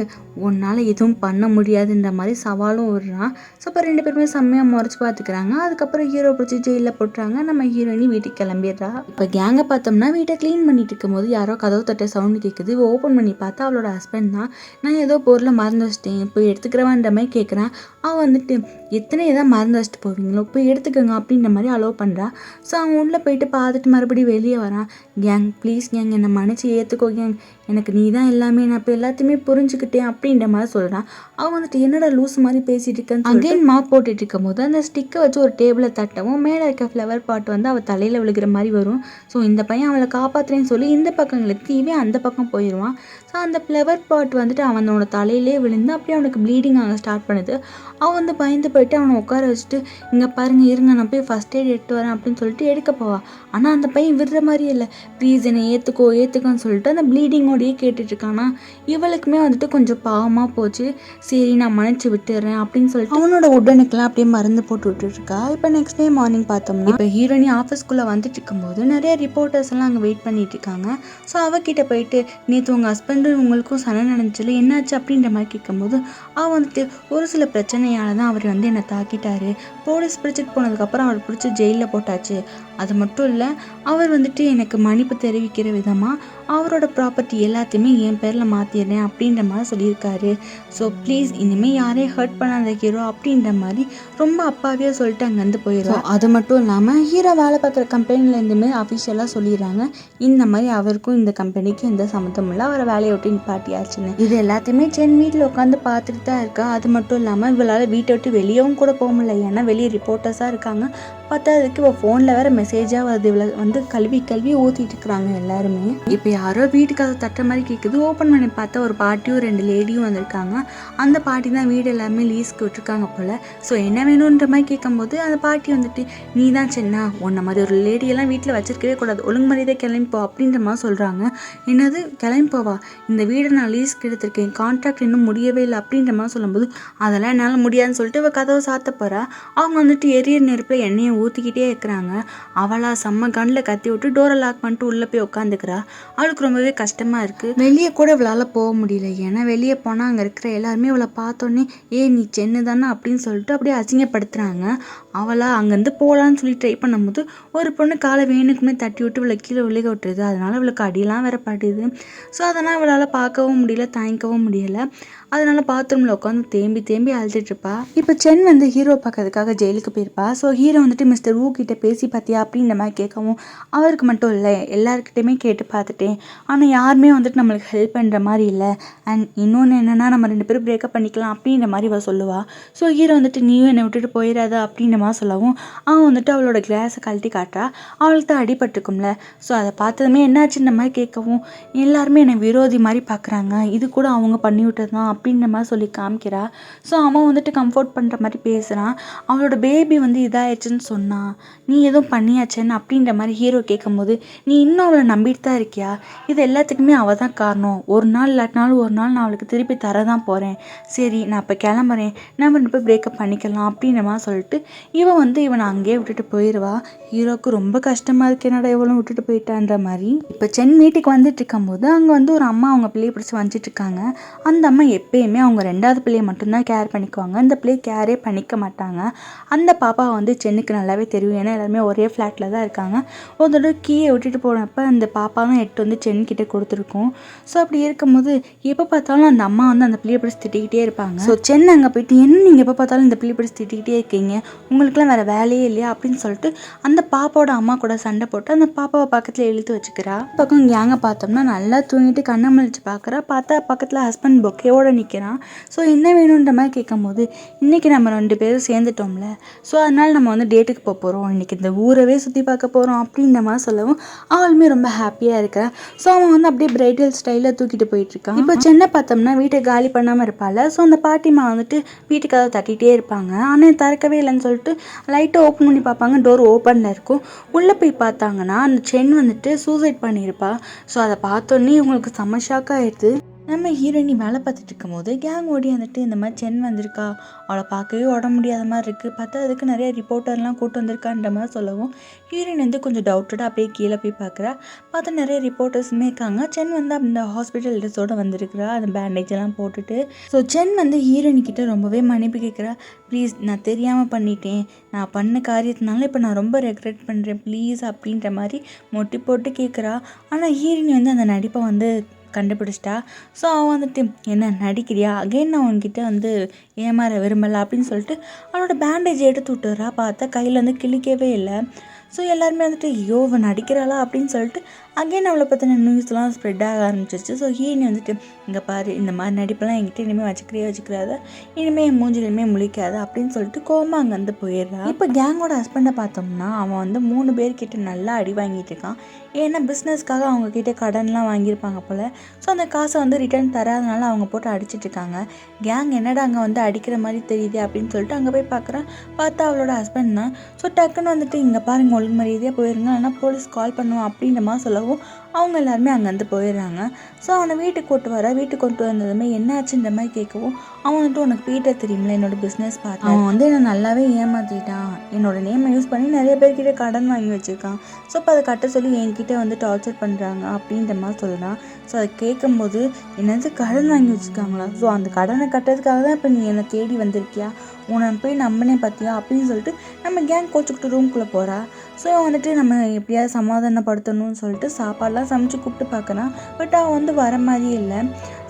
உன்னால் எதுவும் பண்ண முடியாதுன்ற மாதிரி சவாலும் விடுறான். ஸோ இப்போ 2 பேருமே செம்மையாக முறைச்சி பார்த்துக்கிறாங்க. அதுக்கப்புறம் ஹீரோ பிடிச்சி ஜெயிலில் போட்டுறாங்க. நம்ம ஹீரோயினி வீட்டுக்கு கிளம்பிடுறா. இப்போ கேங்கை பார்த்தோம்னா வீட்டை க்ளீன் பண்ணிட்டு இருக்கும்போது யாரோ கதவு தட்ட சவுண்டு கேட்குது. ஓப்பன் பண்ணி பார்த்தா அவளோட ஹஸ்பண்ட் தான். நான் ஏதோ பொருளை மறந்து வச்சிட்டேன், இப்போ எடுத்துக்கிறவான்ற மாதிரி கேட்குறான். அவன் வந்துட்டு எத்தனை எதாவது மறந்து வச்சுட்டு போவீங்களோ போய் எடுத்துக்கோங்க அப்படின்ற மாதிரி அலோவ் பண்ணுறா. ஸோ அவன் உள்ளே போயிட்டு பார்த்துட்டு மறுபடியும் வெளியே வரான். கேங் ப்ளீஸ் கேங் என்னை மன்னிச்சு ஏற்றுக்கோ கேங், எனக்கு நீ தான் எல்லாமே, நான் இப்போ எல்லாத்தையுமே புரிஞ்சுக்கிட்டேன் அப்படின்ற மாதிரி சொல்கிறான். அவன் வந்துட்டு என்னடா லூஸ் மாதிரி பேசிகிட்டு இருக்கேன்னு அகைன் மாப் போட்டுட்டு இருக்கும் போது அந்த ஸ்டிக்கை வச்சு ஒரு டேபிளை தட்டவும் மேலே இருக்க ஃப்ளவர் பாட் வந்து அவள் தலையில் விழுகிற மாதிரி வரும். ஸோ இந்த பையன் அவளை காப்பாற்றுறேன்னு சொல்லி இந்த பக்கம் இழுத்து இவன் அந்த பக்கம் போயிடுவான். ஸோ அந்த ஃப்ளவர் பாட் வந்துட்டு அவனோட தலையிலே விழுந்து அப்படியே அவனுக்கு ப்ளீடிங் ஆக ஸ்டார்ட் பண்ணுது. அவன் வந்து பயந்து போயிட்டு அவனை உட்கார வச்சுட்டு, இங்கே பாருங்க இருங்க நான் போய் ஃபஸ்ட் எய்ட் எடுத்து வரேன் அப்படின்னு சொல்லிட்டு எடுக்க போவான். ஆனால் அந்த பையன் விடுற மாதிரியே இல்லை, ப்ளீஸ் என்னை ஏற்றுக்கோன்னு சொல்லிட்டு அந்த ப்ளீடிங்கோடையே கேட்டுட்ருக்கானா. இவளுக்குமே வந்துட்டு கொஞ்சம் பாவமாக போச்சு. சரி நான் மன்னிச்சு விட்டுறேன் அப்படின்னு சொல்லிட்டு அவனோட உடனுக்கெல்லாம் அப்படியே மருந்து போட்டு விட்டுருக்கா. இப்போ நெக்ஸ்ட் டே மார்னிங் பார்த்தோம்னா இப்போ ஹீரோயினி ஆஃபீஸ்க்குள்ளே வந்துட்டு இருக்கும்போது நிறைய ரிப்போர்ட்டர்ஸ் எல்லாம் அங்கே வெயிட் பண்ணிட்டு இருக்காங்க. ஸோ அவகிட்ட போயிட்டு நேற்று உங்கள் ஹஸ்பண்டும் உங்களுக்கும் சண்டை நடந்துச்சுல என்னாச்சு அப்படின்ற மாதிரி கேட்கும்போது அவன் வந்துட்டு ஒரு சில பிரச்சனையால் தான் அவர் வந்து என்னை தாக்கிட்டாரு, போலீஸ் பிடிச்சிட்டு போனதுக்கப்புறம் அவர் பிடிச்சி ஜெயிலில் போட்டாச்சு, அது மட்டும் இல்லை அவர் வந்துட்டு எனக்கு மன்னிப்பு தெரிவிக்கிற விதமாக அவரோட ப்ராப்பர்ட்டி எல்லாத்தையுமே என் பேரில் மாற்றிடுறேன் அப்படின்ற மாதிரி சொல்லியிருக்காரு. ஸோ ப்ளீஸ் இனிமேல் யாரையும் ஹர்ட் பண்ணாத ஹீரோ அப்படின்ற மாதிரி ரொம்ப அப்பாவியாக சொல்லிட்டு அங்கேருந்து போயிடும். அது மட்டும் இல்லாமல் ஹீரோ வேலை பார்க்குற கம்பெனிலேருந்துமே அஃபிஷியலாக சொல்லிடுறாங்க இந்த மாதிரி அவருக்கும் இந்த கம்பெனிக்கு எந்த சம்மந்தமும் இல்லை, அவரை வேலையை விட்டு நிப்பாட்டியாச்சுன்னு. இது எல்லாத்தையுமே சென் வீட்டில் உட்காந்து பார்த்துட்டு தான் இருக்கா. அது மட்டும் இல்லாமல் இவளால் வீட்டை விட்டு வெளியவும் கூட போக முடியல, ஏன்னா வெளியே ரிப்போர்ட்டர்ஸாக இருக்காங்க. பார்த்ததுக்கு இப்போ ஃபோனில் வேறு மெசேஜாக வருது, இவளை வந்து கல்வி ஊற்றிட்டு இருக்கிறாங்க எல்லாருமே. இப்போ யாரோ வீட்டுக்காக தட்டுற மாதிரி கேட்குது. ஓப்பன் பண்ணி பார்த்தா ஒரு பாட்டியும் 2 லேடியும் வந்திருக்காங்க. அந்த பாட்டி தான் வீடு எல்லாமே லீஸ்க்கு விட்டுருக்காங்க போல். ஸோ என்ன வேணுன்ற மாதிரி கேட்கும்போது அந்த பாட்டி வந்துட்டு, நீ தான் சென்னா, உன்ன மாதிரி ஒரு லேடியெல்லாம் வீட்டில் வச்சிருக்கவே கூடாது, ஒழுங்கு மரியாதை கிளம்பிப்போ அப்படின்ற மாதிரி சொல்கிறாங்க. என்னது கிளம்பிப்போவா, இந்த வீடை நான் லீஸ்க்கு எடுத்திருக்கேன், கான்ட்ராக்ட் இன்னும் முடியவே இல்லை அப்படின்ற மாதிரி சொல்லும்போது, அதெல்லாம் என்னால் முடியாதுன்னு சொல்லிட்டு இவள் கதவை சாத்த போகிறா. அவங்க வந்துட்டு எரிய நெருப்பில் எண்ணெயை ஊற்றிக்கிட்டே இருக்கிறாங்க. அவளா செம்ம கண்ணில் கத்தி விட்டு டோரை லாக் பண்ணிட்டு உள்ளே போய் உட்காந்துக்கிறா. அவளுக்கு ரொம்பவே கஷ்டமாக இருக்குது. வெளியே கூட இவளால் போக முடியல, ஏன்னா வெளியே போனால் அங்கே இருக்கிற எல்லாருமே இவளை பார்த்தோன்னே நீ சென்னு தானே அப்படின்னு சொல்லிட்டு அப்படியே அசிங்கப்படுத்துகிறாங்க. அவளா அங்கேருந்து போகலான்னு சொல்லி ட்ரை பண்ணும்போது ஒரு பொண்ணு காலை வேணுக்குமே தட்டி விட்டு இவளை கீழே விழுக விட்டுருது. அதனால் இவளுக்கு அடியெல்லாம் வேற படுது. ஸோ அதெல்லாம் இவளால் பார்க்கவும் முடியல, தாங்கிக்கவும் முடியலை. அதனால பாத்ரூமில் உட்காந்து தேம்பி அழுதுட்டுருப்பா. இப்போ சென் வந்து ஹீரோ பார்க்கறதுக்காக ஜெயிலுக்கு போயிருப்பா. ஸோ ஹீரோ வந்துட்டு மிஸ்டர் ஊ கிட்ட பேசி பார்த்தியா அப்படின்ற மாதிரி கேட்கவும், அவருக்கு மட்டும் இல்லை எல்லாருக்கிட்டையுமே கேட்டு பார்த்துட்டேன், ஆனால் யாருமே வந்துட்டு நம்மளுக்கு ஹெல்ப் பண்ணுற மாதிரி இல்லை, அண்ட் இன்னொன்று என்னென்னா நம்ம 2 பேரும் பிரேக்கப் பண்ணிக்கலாம் அப்படின்ற மாதிரி அவள் சொல்லுவாள். ஸோ ஹீரோ வந்துட்டு நீயும் என்னை விட்டுட்டு போயிடாத அப்படின்ற மாதிரி சொல்லவும் அவன் வந்துட்டு அவளோட கிளாஸை கழட்டி காட்டுறா. அவளுக்கு தான் அடிபட்டுருக்கும்ல. ஸோ அதை பார்த்ததுமே என்னாச்சுன்ற மாதிரி கேட்கவும் எல்லாருமே என்னை விரோதி மாதிரி பார்க்குறாங்க, இது கூட அவங்க பண்ணி விட்டது தான் அப்படின்ற மாதிரி சொல்லி காமிக்கிறா. ஸோ அவன் வந்துட்டு கம்ஃபர்ட் பண்ணுற மாதிரி பேசுகிறான். அவளோட பேபி வந்து இதாகிடுச்சுன்னு சொன்னான், நீ எதுவும் பண்ணியாச்சேன்னு அப்படின்ற மாதிரி ஹீரோ கேட்கும்போது, நீ இன்னும் அவளை நம்பிட்டு தான் இருக்கியா? இது எல்லாத்துக்குமே அவள் தான் காரணம். ஒரு நாள் இல்லாட்டினாலும் ஒரு நாள் நான் அவளுக்கு திருப்பி தரதான் போகிறேன். சரி நான் இப்போ கிளம்புறேன், நம்ம போய் பிரேக்கப் பண்ணிக்கலாம் அப்படின்ற மாதிரி சொல்லிட்டு இவன் வந்து இவனை அங்கேயே விட்டுட்டு போயிடுவா. ஹீரோவுக்கு ரொம்ப கஷ்டமாக இருக்கு, என்னடா இவளும் விட்டுட்டு போயிட்டான்ற மாதிரி. இப்போ சென் வீட்டுக்கு வந்துட்டு இருக்கும்போது அங்கே வந்து ஒரு அம்மா அவங்க பிள்ளையை பிடிச்சி வந்துட்டு இருக்காங்க. அந்த அம்மா எப்பயுமே அவங்க 2வது பிள்ளையை மட்டும்தான் கேர் பண்ணிக்குவாங்க, இந்த பிள்ளையை கேரே பண்ணிக்க மாட்டாங்க. அந்த பாப்பா வந்து சென்னுக்கு நல்லாவே தெரியும், ஏன்னா எல்லாருமே ஒரே ஃப்ளாட்டில் தான் இருக்காங்க. ஒரு தடவை கீயை விட்டுட்டு போனப்போ அந்த பாப்பா தான் எட்டு வந்து சென்கிட்ட கொடுத்துருக்கோம். ஸோ அப்படி இருக்கும்போது எப்போ பார்த்தாலும் அந்த அம்மா வந்து அந்த பிள்ளையை பிடிச்சி திட்டிக்கிட்டே இருப்பாங்க. ஸோ சென் அங்கே போயிட்டு, என்ன நீங்கள் எப்போ பார்த்தாலும் இந்த பிள்ளையை பிடிச்சி திட்டிக்கிட்டே இருக்கீங்க, உங்களுக்குலாம் வேறு வேலையே இல்லையா அப்படின்னு சொல்லிட்டு அந்த பாப்பாவோட அம்மா கூட சண்டை போட்டு அந்த பாப்பாவை பக்கத்தில் இழுத்து வச்சுக்கிறா. பக்கம் கேங்க பார்த்தோம்னா நல்லா தூங்கிட்டு கண்ணை முழிச்சு பார்க்குறா. பார்த்தா பக்கத்தில் ஹஸ்பண்ட் பொக்கையோடு நிற்கிறான். ஸோ என்ன வேணுன்ற மாதிரி கேட்கும்போது, இன்றைக்கி நம்ம 2 பேரும் சேர்ந்துட்டோம்ல, ஸோ அதனால் நம்ம வந்து டேட்டுக்கு போக போகிறோம், இன்றைக்கி இந்த ஊரவே சுற்றி பார்க்க போகிறோம் அப்படின்ற மாதிரி சொல்லவும் அவளுமே ரொம்ப ஹாப்பியாக இருக்கிறான். ஸோ அவன் வந்து அப்படியே பிரைடல் ஸ்டைலில் தூக்கிட்டு போயிட்டுருக்கான். இப்போ சென்னை பார்த்தோம்னா வீட்டை காலி பண்ணாமல் இருப்பாள். ஸோ அந்த பாட்டிமா வந்துட்டு வீட்டுக்காக தட்டிகிட்டே இருப்பாங்க. ஆனால் திறக்கவே இல்லைன்னு சொல்லிட்டு லைட்டை ஓப்பன் பண்ணி பார்ப்பாங்க, டோர் ஓப்பனில் இருக்கும். உள்ளே போய் பார்த்தாங்கன்னா அந்த சென் வந்துட்டு சூசைட் பண்ணியிருப்பா. ஸோ அதை பார்த்தோன்னே இவங்களுக்கு செம்ம ஷாக் ஆகிடுது. நம்ம ஹீரோயினி வேலை பார்த்துட்டு இருக்கும் போது கேங் ஓடி வந்துட்டு இந்த மாதிரி சென் வந்திருக்கா, அவளை பார்க்கவே உட முடியாத மாதிரி இருக்குது, பார்த்தா அதுக்கு நிறைய ரிப்போர்ட்டர்லாம் கூட்டு வந்திருக்கான்ற மாதிரி சொல்லவும் ஹீரோயின் வந்து கொஞ்சம் டவுட்டடாக அப்படியே கீழே போய் பார்க்குறா. பார்த்தா நிறைய ரிப்போர்ட்டர்ஸுமே இருக்காங்க. சென் வந்து அந்த ஹாஸ்பிட்டல் ட்ரெஸ்ஸோடு வந்திருக்கிறா, அந்த பேண்டேஜ் எல்லாம் போட்டுட்டு. ஸோ சென் வந்து ஹீரோயினிக்கிட்ட ரொம்பவே மன்னிப்பு கேட்குறா. ப்ளீஸ் நான் தெரியாமல் பண்ணிட்டேன், நான் பண்ண காரியத்தினால இப்போ நான் ரொம்ப ரெக்ரெட் பண்ணுறேன் ப்ளீஸ் அப்படின்ற மாதிரி மொட்டி போட்டு கேட்குறா. ஆனால் ஹீரோயினி வந்து அந்த நடிப்பை வந்து கண்டுபிடிச்சிட்டா. ஸோ அவன் வந்துட்டு, என்ன நடிக்கிறியா, அகைன் நான் உன்கிட்ட வந்து ஏமாற விரும்பலை அப்படின்னு சொல்லிட்டு அவனோட பேண்டேஜ் எடுத்து விட்டுறா. பார்த்தா கையில் வந்து கிழிக்கவே இல்லை. ஸோ எல்லாருமே வந்துட்டு, ஐயோ அவன் நடிக்கிறாளா அப்படின்னு சொல்லிட்டு அகைன் அவளை பற்றின நியூஸ்லாம் ஸ்ப்ரெட் ஆக ஆரம்பிச்சிச்சு. ஸோ ஹீரோனி வந்துட்டு, இங்கே பாரு இந்த மாதிரி நடிப்பெல்லாம் என்கிட்ட இனிமேல் வச்சுக்கிறாத, இனிமேல் என் மூஞ்சிலுமே முழிக்காத அப்படின்னு சொல்லிட்டு கோமா அங்கேருந்து போயிடுறான். இப்போ கேங்கோட ஹஸ்பண்டை பார்த்தோம்னா அவன் வந்து 3 பேர்கிட்ட நல்லா அடி வாங்கிட்டு இருக்கான். ஏன்னா பிஸ்னஸ்க்காக அவங்கக்கிட்ட கடன்லாம் வாங்கியிருப்பாங்க போல். ஸோ அந்த காசை வந்து ரிட்டர்ன் தராதனால அவங்க போட்டு அடிச்சிட்டு இருக்காங்க. கேங் என்னடா அங்கே வந்து அடிக்கிற மாதிரி தெரியுது அப்படின்னு சொல்லிட்டு அங்கே போய் பார்க்குறான். பார்த்தா அவளோட ஹஸ்பண்ட் தான். ஸோ டக்குன்னு வந்துட்டு, இங்கே பாருங்க ஒழுங்கு மரியாதையாக போயிருங்க, ஆனால் போலீஸ் கால் பண்ணுவோம் அப்படின்ற மாதிரி சொல்லவும் அவங்க எல்லாருமே அங்கேருந்து போயிடுறாங்க. ஸோ அவனை வீட்டுக்கு கொண்டு வந்ததுமே என்ன ஆச்சுன்ற மாதிரி கேட்கவும் அவன் வந்துட்டு, உனக்கு பீட்டர் தெரியுமில்ல என்னோட பிஸ்னஸ் பார்ட்னர், அவன் வந்து என்னை நல்லாவே ஏமாற்றிட்டான், என்னோட நேமை யூஸ் பண்ணி நிறைய பேர்கிட்ட கடன் வாங்கி வச்சுருக்கான். ஸோ இப்போ அதை கட்ட சொல்லி என்கிட்ட வந்து டார்ச்சர் பண்ணுறாங்க அப்படின்ற மாதிரி சொல்கிறான். ஸோ அதை கேட்கும்போது, என்னது கடன் வாங்கி வச்சுருக்காங்களா, ஸோ அந்த கடனை கட்டுறதுக்காக தான் இப்போ நீ என்னை தேடி வந்திருக்கியா, உன்னை போய் நம்பினே பார்த்தியா அப்படின்னு சொல்லிட்டு நம்ம கேங் கோச்சுக்கிட்டு ரூம்குள்ளே போகிறா. ஸோ வந்துட்டு நம்ம எப்படியாவது சமாதானப்படுத்தணும்னு சொல்லிட்டு சாப்பாடெலாம் சமைச்சு கூப்பிட்டு பார்க்குறான். பட் அவன் வந்து வர மாதிரியே இல்லை.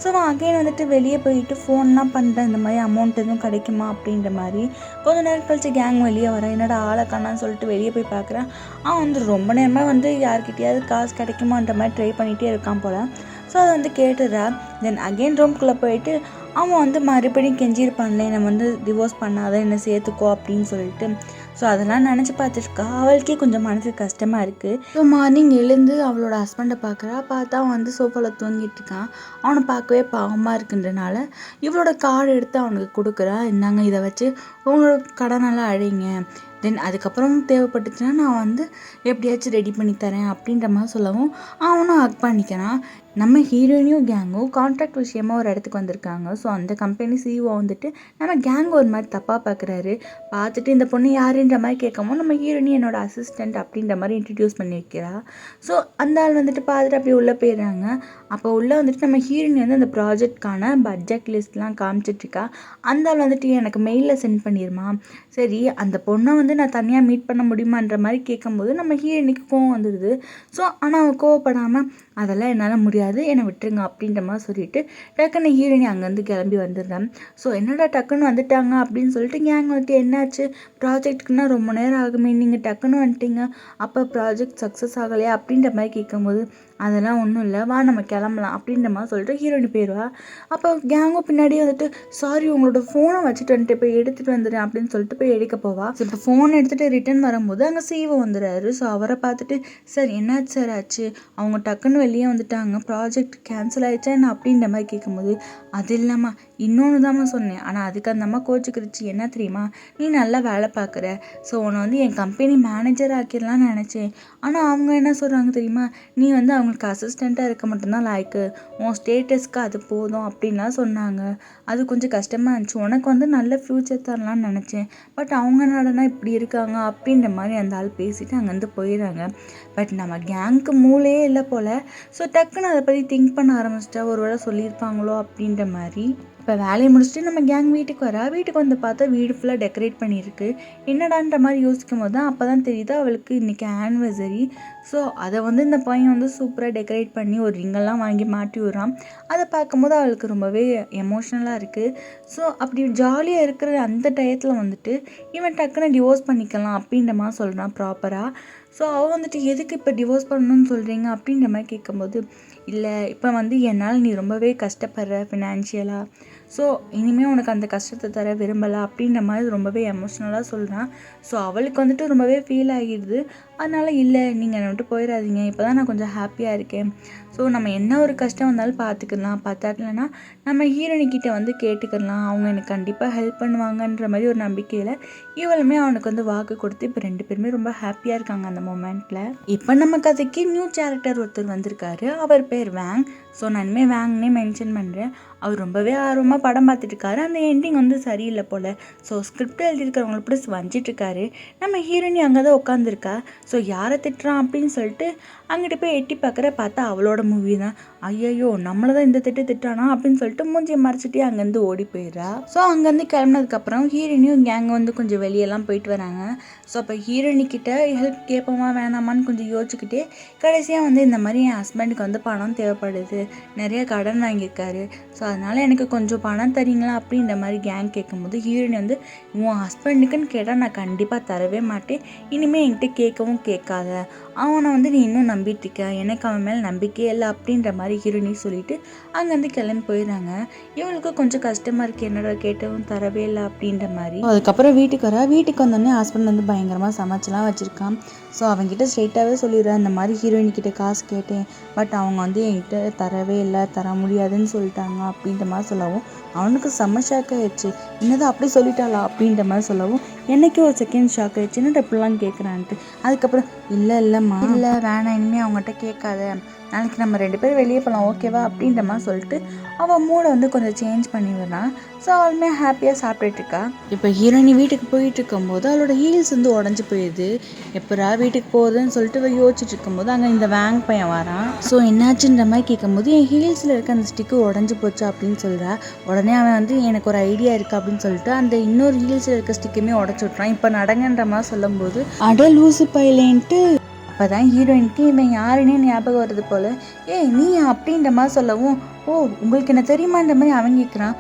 ஸோ அவன் அகைன் வந்துட்டு வெளியே போயிட்டு ஃபோன்லாம் பண்ணுறேன், இந்த மாதிரி அமௌண்ட் எதுவும் கிடைக்குமா அப்படின்ற மாதிரி. கொஞ்ச நேரம் கழிச்சு கேங் வெளியே வரான். என்னடா ஆளை காணான்னு சொல்லிட்டு வெளியே போய் பார்க்குறான். அவன் வந்து ரொம்ப நேரமாக வந்து யார்கிட்டயாவது காசு கிடைக்குமான்ற மாதிரி ட்ரை பண்ணிகிட்டே இருக்கான் போல். ஸோ அதை வந்து கேட்டுடுறா. தென் அகெயின் ரூம்குள்ளே போயிட்டு அவன் வந்து மறுபடியும் கெஞ்சிருப்பான்ல, என்னை வந்து டிவோர்ஸ் பண்ணாத, என்னை சேர்த்துக்கோ அப்படின்னு சொல்லிட்டு. ஸோ அதெல்லாம் நினச்சி பார்த்துருக்கா. அவளுக்கே கொஞ்சம் மனசுக்கு கஷ்டமாக இருக்குது. ஸோ மார்னிங் எழுந்து அவளோட ஹஸ்பண்டை பார்க்குறா. பார்த்தா அவன் வந்து சோஃபாவில் தூங்கிட்டு இருக்கான். அவனை பார்க்கவே பாவமாக இருக்குன்றனால இவளோட கார்டு எடுத்து அவனுக்கு கொடுக்குறா. இந்தாங்க இதை வச்சு உங்களோட கடனெல்லாம் அழிங்க, தென் அதுக்கப்புறம் தேவைப்பட்டுச்சுன்னா நான் வந்து எப்படியாச்சும் ரெடி பண்ணி தரேன் அப்படின்ற மாதிரி சொல்லவும் அவனும் ஹக் பண்ணிக்கிறான். நம்ம ஹீரோயினியும் கேங்கும் கான்ட்ராக்ட் விஷயமாக ஒரு இடத்துக்கு வந்திருக்காங்க. ஸோ அந்த கம்பெனி சிஇஓ வந்துட்டு நம்ம கேங் ஒரு மாதிரி தப்பாக பார்க்குறாரு. பார்த்துட்டு இந்த பொண்ணு யாருன்ற மாதிரி கேட்கவும் நம்ம ஹீரோயினி என்னோட அசிஸ்டண்ட் அப்படின்ற மாதிரி இன்ட்ரடியூஸ் பண்ணி வைக்கிறா. ஸோ அந்த ஆள் வந்துட்டு பார்த்துட்டு அப்படியே உள்ளே போயிடுறாங்க. அப்போ உள்ளே வந்துட்டு நம்ம ஹீரோயினி வந்து அந்த ப்ராஜெக்ட்கான பட்ஜெட் லிஸ்ட்லாம் காமிச்சிட்ருக்கா. அந்த ஆள் வந்துட்டு எனக்கு மெயிலில் சென்ட் பண்ணிடுமா. சரி அந்த பொண்ணை வந்து நான் தனியாக மீட் பண்ண முடியுமான்ற மாதிரி கேட்கும்போது நம்ம ஹீரோயினிக்கு கோவம் வந்துடுது. ஸோ ஆனால் அவன் கோவப்படாமல் அதெல்லாம் என்னால் முடியாது, என்னை விட்டுருங்க அப்படின்ற மாதிரி சொல்லிட்டு டக்குன்னு ஹீரோயினி அங்கேருந்து கிளம்பி வந்துடுறேன். ஸோ என்னடா டக்குன்னு வந்துட்டாங்க அப்படின்னு சொல்லிட்டு கேங் வந்துட்டு, என்னாச்சு ப்ராஜெக்ட்டுக்குன்னா ரொம்ப நேரம் ஆகுமே, நீங்கள் டக்குன்னு வந்துட்டீங்க, அப்போ ப்ராஜெக்ட் சக்ஸஸ் ஆகலையா அப்படின்ற மாதிரி கேட்கும்போது, அதெல்லாம் ஒன்றும் இல்லை, வா நம்ம கிளம்பலாம் அப்படின்ற மாதிரி சொல்லிட்டு ஹீரோயினி போயிடுவா. அப்போ கேங்கும் பின்னாடியே வந்துட்டு, சாரி உங்களோட ஃபோனை வச்சுட்டு வந்துட்டு போய் எடுத்துகிட்டு வந்துடுறேன் அப்படின்னு சொல்லிட்டு போய் எடுக்க போவா. ஸோ இப்போ ஃபோன் எடுத்துகிட்டு ரிட்டர்ன் வரும்போது அங்கே சிஇஓ வந்துடுறாரு. ஸோ அவரை பார்த்துட்டு, சார் என்னாச்சு சார் ஆச்சு, அவங்க டக்குன்னு வெளியே வந்துட்டாங்க, ப்ராஜெக்ட் கேன்சல் ஆகிடுச்சா என்ன அப்படின்ற மாதிரி கேட்கும்போது, அது இல்லாமல் இன்னொன்று தாம்மா சொன்னேன். ஆனால் அதுக்கு அந்த அம்மா கோச்சுக்கிருச்சு. என்ன தெரியுமா, நீ நல்லா வேலை பார்க்குற, ஸோ உன்னை வந்து என் கம்பெனி மேனேஜர் ஆக்கிடலான்னு நினச்சேன். ஆனால் அவங்க என்ன சொல்கிறாங்க தெரியுமா, நீ வந்து அவங்களுக்கு அசிஸ்டண்ட்டாக இருக்க மட்டும்தான் லாய்க்கு, உன் ஸ்டேட்டஸ்க்கு அது போதும் அப்படின்லாம் சொன்னாங்க. அது கொஞ்சம் கஷ்டமாக இருந்துச்சு. உனக்கு வந்து நல்ல ஃப்யூச்சர் தரலான்னு நினச்சேன். பட் அவங்க என்னடனா இப்படி இருக்காங்க அப்படின்ற மாதிரி அந்த ஆள் பேசிட்டு அங்கேருந்து போயிடுறாங்க. பட் நம்ம கேங்க்கு மூளையே இல்லை போல். ஸோ டக்குன்னு அதை பற்றி திங்க் பண்ண ஆரம்பிச்சிட்டா, ஒரு வேளை சொல்லியிருப்பாங்களோ அப்படின்ற மாதிரி. இப்போ வேலையை முடிச்சுட்டு நம்ம கேங் வீட்டுக்கு வரா. வீட்டுக்கு வந்து பார்த்தா வீடு ஃபுல்லாக டெக்கரேட் பண்ணியிருக்கு. என்னடான்ற மாதிரி யோசிக்கும் போது தான் அப்போ தான் தெரியுது அவளுக்கு இன்றைக்கி ஆனிவர்சரி. ஸோ அதை வந்து இந்த பையன் வந்து சூப்பராக டெக்கரேட் பண்ணி ஒரு ரிங்கெல்லாம் வாங்கி மாட்டி விட்றான். அதை பார்க்கும்போது அவளுக்கு ரொம்பவே எமோஷ்னலாக இருக்குது. ஸோ அப்படி ஜாலியாக இருக்கிற அந்த டயத்தில் வந்துட்டு இவன் டக்குன்னு டிவோர்ஸ் பண்ணிக்கலாம் அப்படின்ற மாதிரி சொல்கிறான் ப்ராப்பராக. ஸோ அவள் வந்துட்டு எதுக்கு இப்போ டிவோர்ஸ் பண்ணணும்னு சொல்கிறீங்க அப்படின்ற மாதிரி கேட்கும்போது, இல்லை இப்போ வந்து என்னால் நீ ரொம்பவே கஷ்டப்படுற ஃபினான்ஷியலாக, ஸோ இனிமேல் உனக்கு அந்த கஷ்டத்தை தர விரும்பலை அப்படின்ற மாதிரி ரொம்பவே எமோஷ்னலாக சொல்கிறான். ஸோ அவளுக்கு வந்துட்டு ரொம்பவே ஃபீல் ஆகிடுது. அதனால் இல்லை நீங்கள் என்னை விட்டு போயிடாதீங்க, இப்போ தான் நான் கொஞ்சம் ஹாப்பியாக இருக்கேன். ஸோ நம்ம என்ன ஒரு கஷ்டம் வந்தாலும் பார்த்துக்கலாம், பார்த்தாட்டலன்னா நம்ம ஹீரோனிக்கிட்ட வந்து கேட்டுக்கலாம், அவங்க எனக்கு கண்டிப்பாக ஹெல்ப் பண்ணுவாங்கன்ற மாதிரி ஒரு நம்பிக்கையில் இவளுமே அவனுக்கு வந்து வாக்கு கொடுத்து இப்போ 2 பேருமே ரொம்ப ஹாப்பியாக இருக்காங்க அந்த மொமெண்ட்டில். இப்போ நம்ம கதைக்கு நியூ கேரக்டர் ஒருத்தர் வந்திருக்காரு. அவர் பேர் வேங். ஸோ நான் இனிமேல் வேங்னே மென்ஷன் பண்ணுறேன். அவர் ரொம்பவே ஆர்வமாக படம் பார்த்துட்டு இருக்காரு. அந்த எண்டிங் வந்து சரியில்லை போல். ஸோ ஸ்கிரிப்ட் எழுதியிருக்கிறவங்களை பிடிச்சி வஞ்சிட்ருக்காரு. நம்ம ஹீரோயினி அங்கே தான் உட்காந்துருக்கா. ஸோ யாரை திட்டுறான் அப்படின்னு சொல்லிட்டு அங்கிட்டு போய் எட்டி பார்த்தா அவளோட மூவி தான். ஐயையோ நம்மளை தான் இந்த திட்டானா அப்படின்னு சொல்லிட்டு மூஞ்சியை மறைச்சிட்டே அங்கேருந்து ஓடி போயிடுறா. ஸோ அங்கேருந்து கிளம்புனதுக்கப்புறம் ஹீரோயினியும் கேங் வந்து கொஞ்சம் வெளியெல்லாம் போயிட்டு வராங்க. ஸோ அப்போ ஹீரோயினிக்கிட்ட ஹெல்ப் கேட்போமா வேணாமான்னு கொஞ்சம் யோசிச்சுக்கிட்டே கடைசியாக வந்து இந்த மாதிரி என் ஹஸ்பண்டுக்கு வந்து பணம் தேவைப்படுது, நிறைய கடன் வாங்கியிருக்காரு, ஸோ அதனால் எனக்கு கொஞ்சம் பணம் தரீங்களா அப்படின்ற மாதிரி கேங் கேட்கும்போது ஹீரோயின் வந்து, உன் ஹஸ்பண்டுக்குன்னு கேட்டால் நான் கண்டிப்பாக தரவே மாட்டேன், இனிமேல் என்கிட்ட கேட்கவும் கேட்காத, அவனை வந்து நீ இன்னும் நம்பிட்டுருக்க, எனக்கு அவன் மேலே நம்பிக்கையே இல்லை அப்படின்ற மாதிரி ஹீரோயினி சொல்லிவிட்டு அங்கேருந்து கிளம்பி போயிடுறாங்க. இவளுக்கு கொஞ்சம் கஷ்டமாக இருக்குது, என்னோட கேட்டவும் தரவே இல்லை அப்படின்ற மாதிரி. அதுக்கப்புறம் வீட்டுக்கு வந்தோடனே ஹஸ்பண்ட் வந்து பயங்கரமாக சமைச்சலாம் வச்சுருக்கான். ஸோ அவங்ககிட்ட ஸ்ட்ரெயிட்டாகவே சொல்லிடுறேன், இந்த மாதிரி ஹீரோயின்கிட்ட காசு கேட்டேன், பட் அவங்க வந்து என்கிட்ட தரவே இல்லை, தர முடியாதுன்னு சொல்லிட்டாங்க அப்படின்ற மாதிரி சொல்லவும் அவனுக்கு செம்ம ஷாக் ஆயிடுச்சு. என்னது அப்படி சொல்லிட்டாளா அப்படின்ற மாதிரி சொல்லவும் என்னைக்கு ஒரு செகண்ட் ஷாக் ஆயிடுச்சு, என்னடா இப்படிலாம் கேட்குறான்ட்டு. அதுக்கப்புறம் இல்லைம்மா இல்லை வேணாம், இனிமேல் அவங்ககிட்ட கேட்காத, நாளைக்கு நம்ம 2 பேரும் வெளியே போகலாம் ஓகேவா அப்படின்ற மாதிரி சொல்லிட்டு அவள் மூடை வந்து கொஞ்சம் சேஞ்ச் பண்ணி விடுறான். ஸோ அவளுமே ஹாப்பியாக சாப்பிட்டுட்ருக்கா. இப்போ ஹீரோயினி வீட்டுக்கு போயிட்டு இருக்கும்போது அவளோட ஹீல்ஸ் வந்து உடஞ்சி போயிடுது. எப்படா வீட்டுக்கு போகுதுன்னு சொல்லிட்டு யோசிச்சுட்டு இருக்கும்போது அங்கே இந்த வேங் பையன் வரான். ஸோ என்னாச்சுன்ற மாதிரி கேட்கும்போது என் ஹீல்ஸில் இருக்க அந்த ஸ்டிக்கு உடஞ்சி போச்சு அப்படின்னு சொல்கிறா. உடனே அவன் வந்து எனக்கு ஒரு ஐடியா இருக்குது அப்படின்னு சொல்லிட்டு அந்த இன்னொரு ஹீல்ஸில் இருக்க ஸ்டிக்குமே உடச்சி விட்றான். இப்போ நடங்கன்ற மாதிரி சொல்லும்போது அட லூசு பையலேன்ட்டு அப்போ தான் ஹீரோயினுக்கு இவன் யாருன்னே ஞாபகம் வருது போல். நீ அப்படின்ற மாதிரி சொல்லவும், ஓ உங்களுக்கு என்ன தெரியுமான்ற மாதிரி அவன் கேட்குறான்.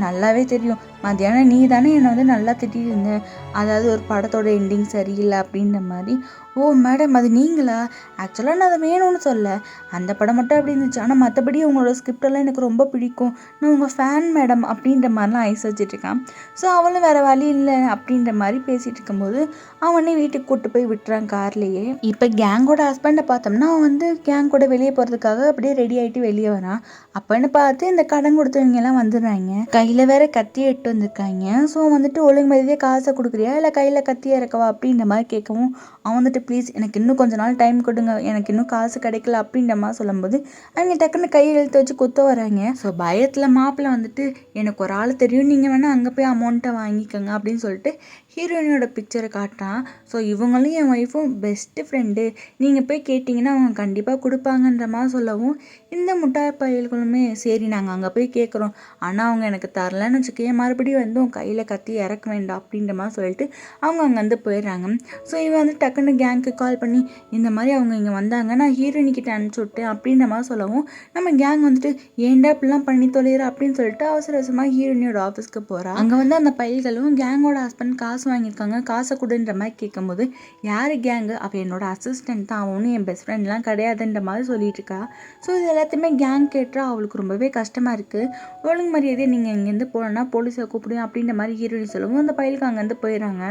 நல்லாவே தெரியும், மத்தியானம் நீ தானே என்னை வந்து நல்லா திட்டிட்டு இருந்த, அதாவது ஒரு படத்தோட எண்டிங் சரியில்லை அப்படின்ற மாதிரி. ஓ மேடம் அது நீங்களா? ஆக்சுவலாக நான் அதை வேணும்னு சொல்ல, அந்த படம் மட்டும் அப்படி இருந்துச்சு, ஆனால் மற்றபடி உங்களோட ஸ்கிரிப்டெல்லாம் எனக்கு ரொம்ப பிடிக்கும், நான் உங்கள் ஃபேன் மேடம் அப்படின்ற மாதிரிலாம் ஐஸ் வச்சுட்ருக்கான். ஸோ அவளும் வேறு வழி இல்லை அப்படின்ற மாதிரி பேசிகிட்டு இருக்கும்போது அவனே வீட்டுக்கு கூப்பிட்டு போய் விட்டுறான் கார்லேயே. இப்போ கேங்கோட ஹஸ்பண்டை பார்த்தோம்னா அவன் வந்து கேங் கூட வெளியே போகிறதுக்காக அப்படியே ரெடி ஆகிட்டு வெளியே வரான். அப்போன்னு பார்த்து இந்த கடன் கொடுத்தவங்கெல்லாம் வந்துடுறாங்க. கையில் வேற கத்தி எட்டு வந்திருக்காங்க. ஸோ வந்துட்டு ஒழுங்கு மதியாக காசை கொடுக்குறியா இல்லை கையில் கத்தி இறக்கவா அப்படின்ற மாதிரி கேட்கவும் அவன் வந்துட்டு ப்ளீஸ் எனக்கு இன்னும் கொஞ்ச நாள் டைம் கொடுங்க, எனக்கு இன்னும் காசு கிடைக்கல அப்படின்ற மாதிரி சொல்லும்போது அவங்க டக்குன்னு கையை இழுத்து வச்சு குத்த வராங்க. ஸோ பயத்தில் மாப்பிள்ளை வந்துட்டு எனக்கு ஒரு ஆள் தெரியும், நீங்கள் வேணால் அங்கே போய் அமௌண்ட்டை வாங்கிக்கோங்க அப்படின்னு சொல்லிட்டு ஹீரோயினோட பிக்சரை காட்டுறான். ஸோ இவங்களும் என் ஒய்ஃபும் பெஸ்ட்டு ஃப்ரெண்டு, நீங்கள் போய் கேட்டிங்கன்னா அவங்க கண்டிப்பாக கொடுப்பாங்கன்ற மாதிரி சொல்லவும் இந்த முட்டாள் பயல்களுமே சரி நாங்கள் அங்கே போய் கேட்குறோம், ஆனால் அவங்க எனக்கு தரலன்னு வச்சுக்கே மறுபடியும் வந்து உன் கையில் கத்தி இறக்க வேண்டாம் அப்படின்ற மாதிரி சொல்லிட்டு அவங்க அங்கேருந்து போயிடுறாங்க. ஸோ இவன் வந்து டக்குன்னு கேங்க்கு கால் பண்ணி இந்த மாதிரி அவங்க இங்கே வந்தாங்க, நான் ஹீரோயினிக்கிட்ட அனுப்பிச்சி விட்டேன் அப்படின்ற மாதிரி சொல்லவும் நம்ம கேங் வந்துட்டு ஏன்டா இப்படிலாம் பண்ணி தொலைகிற அப்படின்னு சொல்லிட்டு அவசர அவசரமாக ஹீரோயினியோட ஆஃபீஸ்க்கு போகிறா. அங்கே வந்து அந்த பையல்களும் கேங்கோட ஹஸ்பண்ட் காசு வாங்கியிருக்காங்க, காசை கொடுன்ற மாதிரி கேட்கும்போது யார் கேங்கு, அவள் என்னோட அசிஸ்டன்ட் தான், அவனும் என் பெஸ்ட் ஃப்ரெண்ட்லாம் கிடையாதுன்ற மாதிரி சொல்லிட்டு இருக்கா. ஸோ இது எல்லாத்தையுமே கேங் கேட்டுறா. அவளுக்கு ரொம்பவே கஷ்டமாக இருக்குது. ஒழுங்கு மரியாதையே நீங்கள் இங்கேருந்து போகலன்னா போலீஸை கூப்பிடுவேன் அப்படின்ற மாதிரி ஹீரோயின் சொல்லவும் அந்த பயலுக்கு அங்கேருந்து போயிடறாங்க.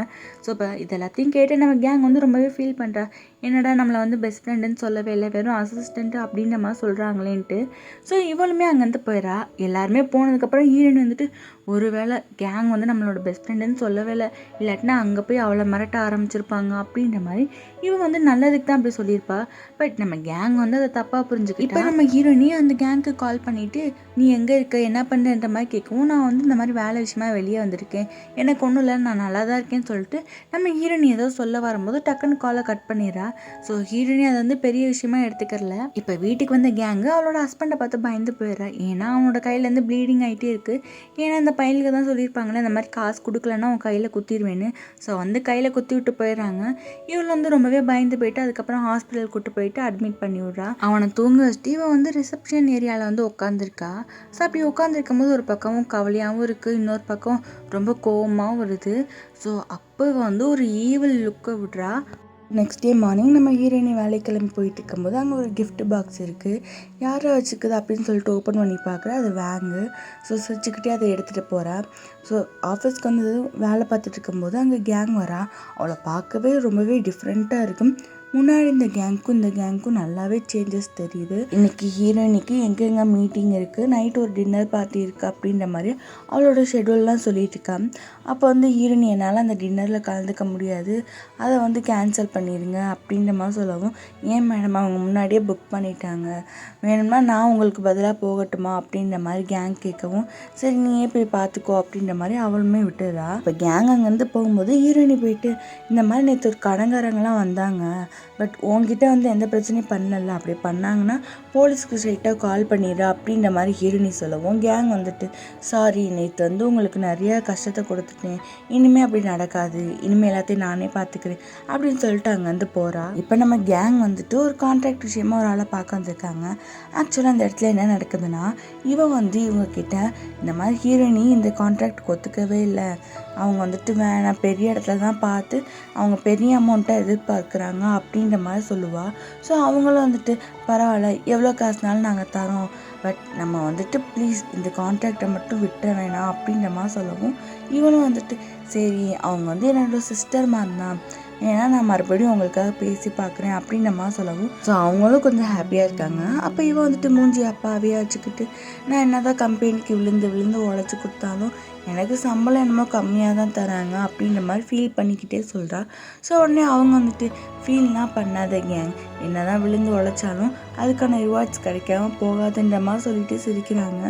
ஸோ இப்போ இது எல்லாத்தையும் கேட்டு நம்ம கேங் வந்து ரொம்பவே ஃபீல் பண்ணுறா. என்னடா நம்மளை வந்து பெஸ்ட் ஃப்ரெண்டுன்னு சொல்லவே இல்லை, வெறும் அசிஸ்டண்ட்டு அப்படின்ற மாதிரி சொல்கிறாங்களேன்ட்டு. ஸோ இவளுமே அங்கேருந்து போயிடறா. எல்லாருமே போனதுக்கப்புறம் ஹீரோயின் வந்துட்டு ஒருவேளை கேங் வந்து நம்மளோட பெஸ்ட் ஃப்ரெண்டுன்னு சொல்லவே இல்லை, இல்லாட்டினா அங்கே போய் அவளை மிரட்ட ஆரம்பிச்சிருப்பாங்க அப்படின்ற மாதிரி இவன் வந்து நல்லதுக்கு தான் அப்படி சொல்லியிருப்பா. பட் நம்ம கேங் வந்து அதை தப்பாக புரிஞ்சுக்கிட்டு இப்போ நம்ம ஹீரோயினி அந்த கேங்க்கு கால் பண்ணிவிட்டு நீ எங்கே இருக்க என்ன பண்ணுறன்ற மாதிரி கேட்கவும், நான் வந்து இந்த மாதிரி வேலை விஷயமா வெளியே வந்திருக்கேன், எனக்கு ஒன்றும் இல்லை, நான் நல்லா தான் இருக்கேன்னு சொல்லிட்டு நம்ம ஹீரோயினி ஏதோ சொல்ல வரும்போது டக்குன்னு காலை கட் பண்ணிடுறா. ஸோ ஹீரோயினி அதை வந்து பெரிய விஷயமா எடுத்துக்கறல. இப்போ வீட்டுக்கு வந்த கேங்கு அவளோட ஹஸ்பண்டை பார்த்து பயந்து போயிடுறா. ஏன்னா அவனோட கையிலேருந்து ப்ளீடிங் ஆகிட்டே இருக்குது. ஏன்னா அந்த பையனுக்கு தான் சொல்லியிருப்பாங்களே இந்த மாதிரி காசு கொடுக்கலன்னா அவன் கையில் குத்திடுவேன்னு. ஸோ வந்து கையில் குத்தி விட்டு போயிடுறாங்க. இவள் வந்து ரொம்பவே பயந்து போயிட்டு அதுக்கப்புறம் ஹாஸ்பிட்டல் கூட்டு போயிட்டு அட்மிட் பண்ணி விட்றா. அவனை தூங்க வச்சுட்டு இவன் வந்து ரிசப்ஷன் ஏரியாவில் வந்து உட்காந்துருக்கா. ஸோ அப்படி உட்காந்துருக்கும் போது ஒரு பக்கமும் கவலையாகவும் இருக்குது, இன்னொரு பக்கம் ரொம்ப கோவமாகவும் வருது. ஸோ அப்போ வந்து ஒரு ஈவில் லுக்கை விட்றா. நெக்ஸ்ட் டே மார்னிங் நம்ம ஹீரோயினி வேலைக்கு கிளம்பி போயிட்டு இருக்கும்போது அங்கே ஒரு கிஃப்ட் பாக்ஸ் இருக்குது. யாரை வச்சுக்குது அப்படின்னு சொல்லிட்டு ஓப்பன் பண்ணி பார்க்குறா. அது வேங்கு. ஸோ சிரிச்சுக்கிட்டே அதை எடுத்துகிட்டு போகிறா. ஸோ ஆஃபீஸ்க்கு வந்து வேலை பார்த்துட்டு இருக்கும்போது அங்கே கேங் வரா. அவளை பார்க்கவே ரொம்பவே டிஃப்ரெண்ட்டாக இருக்கும். முன்னாடி இந்த கேங்க்கும் நல்லாவே சேஞ்சஸ் தெரியுது. இன்றைக்கி ஹீரோயினிக்கு எங்கெங்க மீட்டிங் இருக்குது, நைட் ஒரு டின்னர் பார்ட்டி இருக்குது அப்படின்ற மாதிரி அவளோட ஷெட்யூல்லாம் சொல்லிட்டு இருக்கான். அப்போ வந்து ஹீரோயினி என்னால் அந்த டின்னரில் கலந்துக்க முடியாது, அதை வந்து கேன்சல் பண்ணிடுங்க அப்படின்ற மாதிரி சொல்லவும், ஏன் மேடம் அவங்க முன்னாடியே புக் பண்ணிட்டாங்க, வேணும்னா நான் உங்களுக்கு பதிலாக போகட்டுமா அப்படின்ற மாதிரி கேங் கேட்கவும், சரி நீயே போய் பார்த்துக்கோ அப்படின்ற மாதிரி அவளுமே விட்டுறா. இப்போ கேங் அங்கேருந்து போகும்போது ஹீரோயினி போயிட்டு இந்த மாதிரி நேற்று ஒரு கடங்காரங்களாம் வந்தாங்க, பட் உன்கிட்ட வந்து எந்த பிரச்சனையும் பண்ணல, அப்படி பண்ணாங்கன்னா போலீஸ்க்கு ஸ்ட்ரைட்டாக கால் பண்ணிடுறா அப்படின்ற மாதிரி ஹீரோயினி சொல்லவும், கேங் வந்துட்டு சாரி நேற்று வந்து உங்களுக்கு நிறைய கஷ்டத்தை கொடுத்துட்டேன், இனிமேல் அப்படி நடக்காது, இனிமேல் எல்லாத்தையும் நானே பார்த்துக்கிறேன் அப்படின்னு சொல்லிட்டு அங்கேருந்து போகிறா. இப்போ நம்ம கேங் வந்துட்டு ஒரு கான்ட்ராக்ட் விஷயமா ஒரு ஆளை பார்க்க வந்திருக்காங்க. ஆக்சுவலாக அந்த இடத்துல என்ன நடக்குதுன்னா, இவன் வந்து இவங்கக்கிட்ட இந்த மாதிரி ஹீரோயினி இந்த கான்ட்ராக்ட் ஒத்துக்கவே இல்லை, அவங்க வந்துட்டு வேணாம், பெரிய இடத்துல தான் பார்த்து அவங்க பெரிய அமௌண்ட்டை எதிர்பார்க்குறாங்க அப்படின்ற மாதிரி சொல்லுவாள். ஸோ அவங்களும் வந்துட்டு பரவாயில்ல எவ்வளோ காசுனாலும் நாங்கள் தரோம், பட் நம்ம வந்துட்டு ப்ளீஸ் இந்த கான்ட்ராக்டை மட்டும் விட்டுற வேணாம் அப்படின்ற மாதிரி சொல்லவும், இவனும் வந்துட்டு சரி அவங்க வந்து என்னோட சிஸ்டர் மாதிரி தான், ஏன்னா நான் மறுபடியும் அவங்களுக்காக பேசி பார்க்குறேன் அப்படின்ற மாதிரி சொல்லவும், ஸோ அவங்களும் கொஞ்சம் ஹாப்பியாக இருக்காங்க. அப்போ இவன் வந்துட்டு மூஞ்சி அப்பாவே வச்சுக்கிட்டு நான் என்ன தான் கம்பெனிக்கு விழுந்து உழைச்சி கொடுத்தாலும் எனக்கு சம்பளம் என்னமோ கம்மியாக தான் தராங்க அப்படின்ற மாதிரி ஃபீல் பண்ணிக்கிட்டே சொல்கிறா. ஸோ உடனே அவங்க வந்துட்டு ஃபீல்லாம் பண்ணாத கேங், என்ன தான் விழுந்து உழைச்சாலும் அதுக்கான ரிவார்ட்ஸ் கிடைக்காம போகாதுன்ற மாதிரி சொல்லிட்டு சிரிக்கிறாங்க.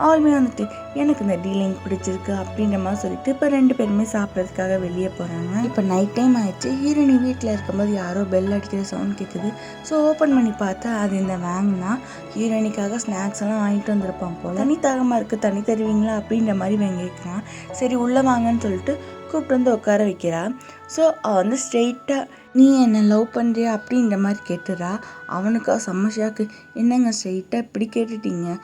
அவளுமே வந்துட்டு எனக்கு இந்த டீலிங் பிடிச்சிருக்கு அப்படின்ற மாதிரி சொல்லிட்டு இப்போ 2 பேருமே சாப்பிட்றதுக்காக வெளியே போகிறாங்க. இப்போ நைட் டைம் ஆயிடுச்சு. ஹீரோயினி வீட்டில் இருக்கும்போது யாரோ பெல் அடிக்கிற சவுண்ட் கேட்குது. ஸோ ஓப்பன் பண்ணி பார்த்தா அது இந்த வேங்னா ஹீரோயினிக்காக ஸ்நாக்ஸ் எல்லாம் வாங்கிட்டு வந்திருப்பான் போல். தனி தாகமாக இருக்குது, தனி தருவீங்களா அப்படின்ற மாதிரி வேங்க கேட்குறான். சரி உள்ளே வாங்கன்னு சொல்லிட்டு கூப்பிட்டு வந்து உட்கார வைக்கிறா. ஸோ அவள் வந்து ஸ்ட்ரெயிட்டாக நீ என்னை லவ் பண்ணுறியா அப்படின்ற மாதிரி கேட்டுறா. அவனுக்கா செம்ம ஷாக்கு, என்னங்க ஸ்ட்ரெயிட்டாக இப்படி கேட்டுட்டீங்க,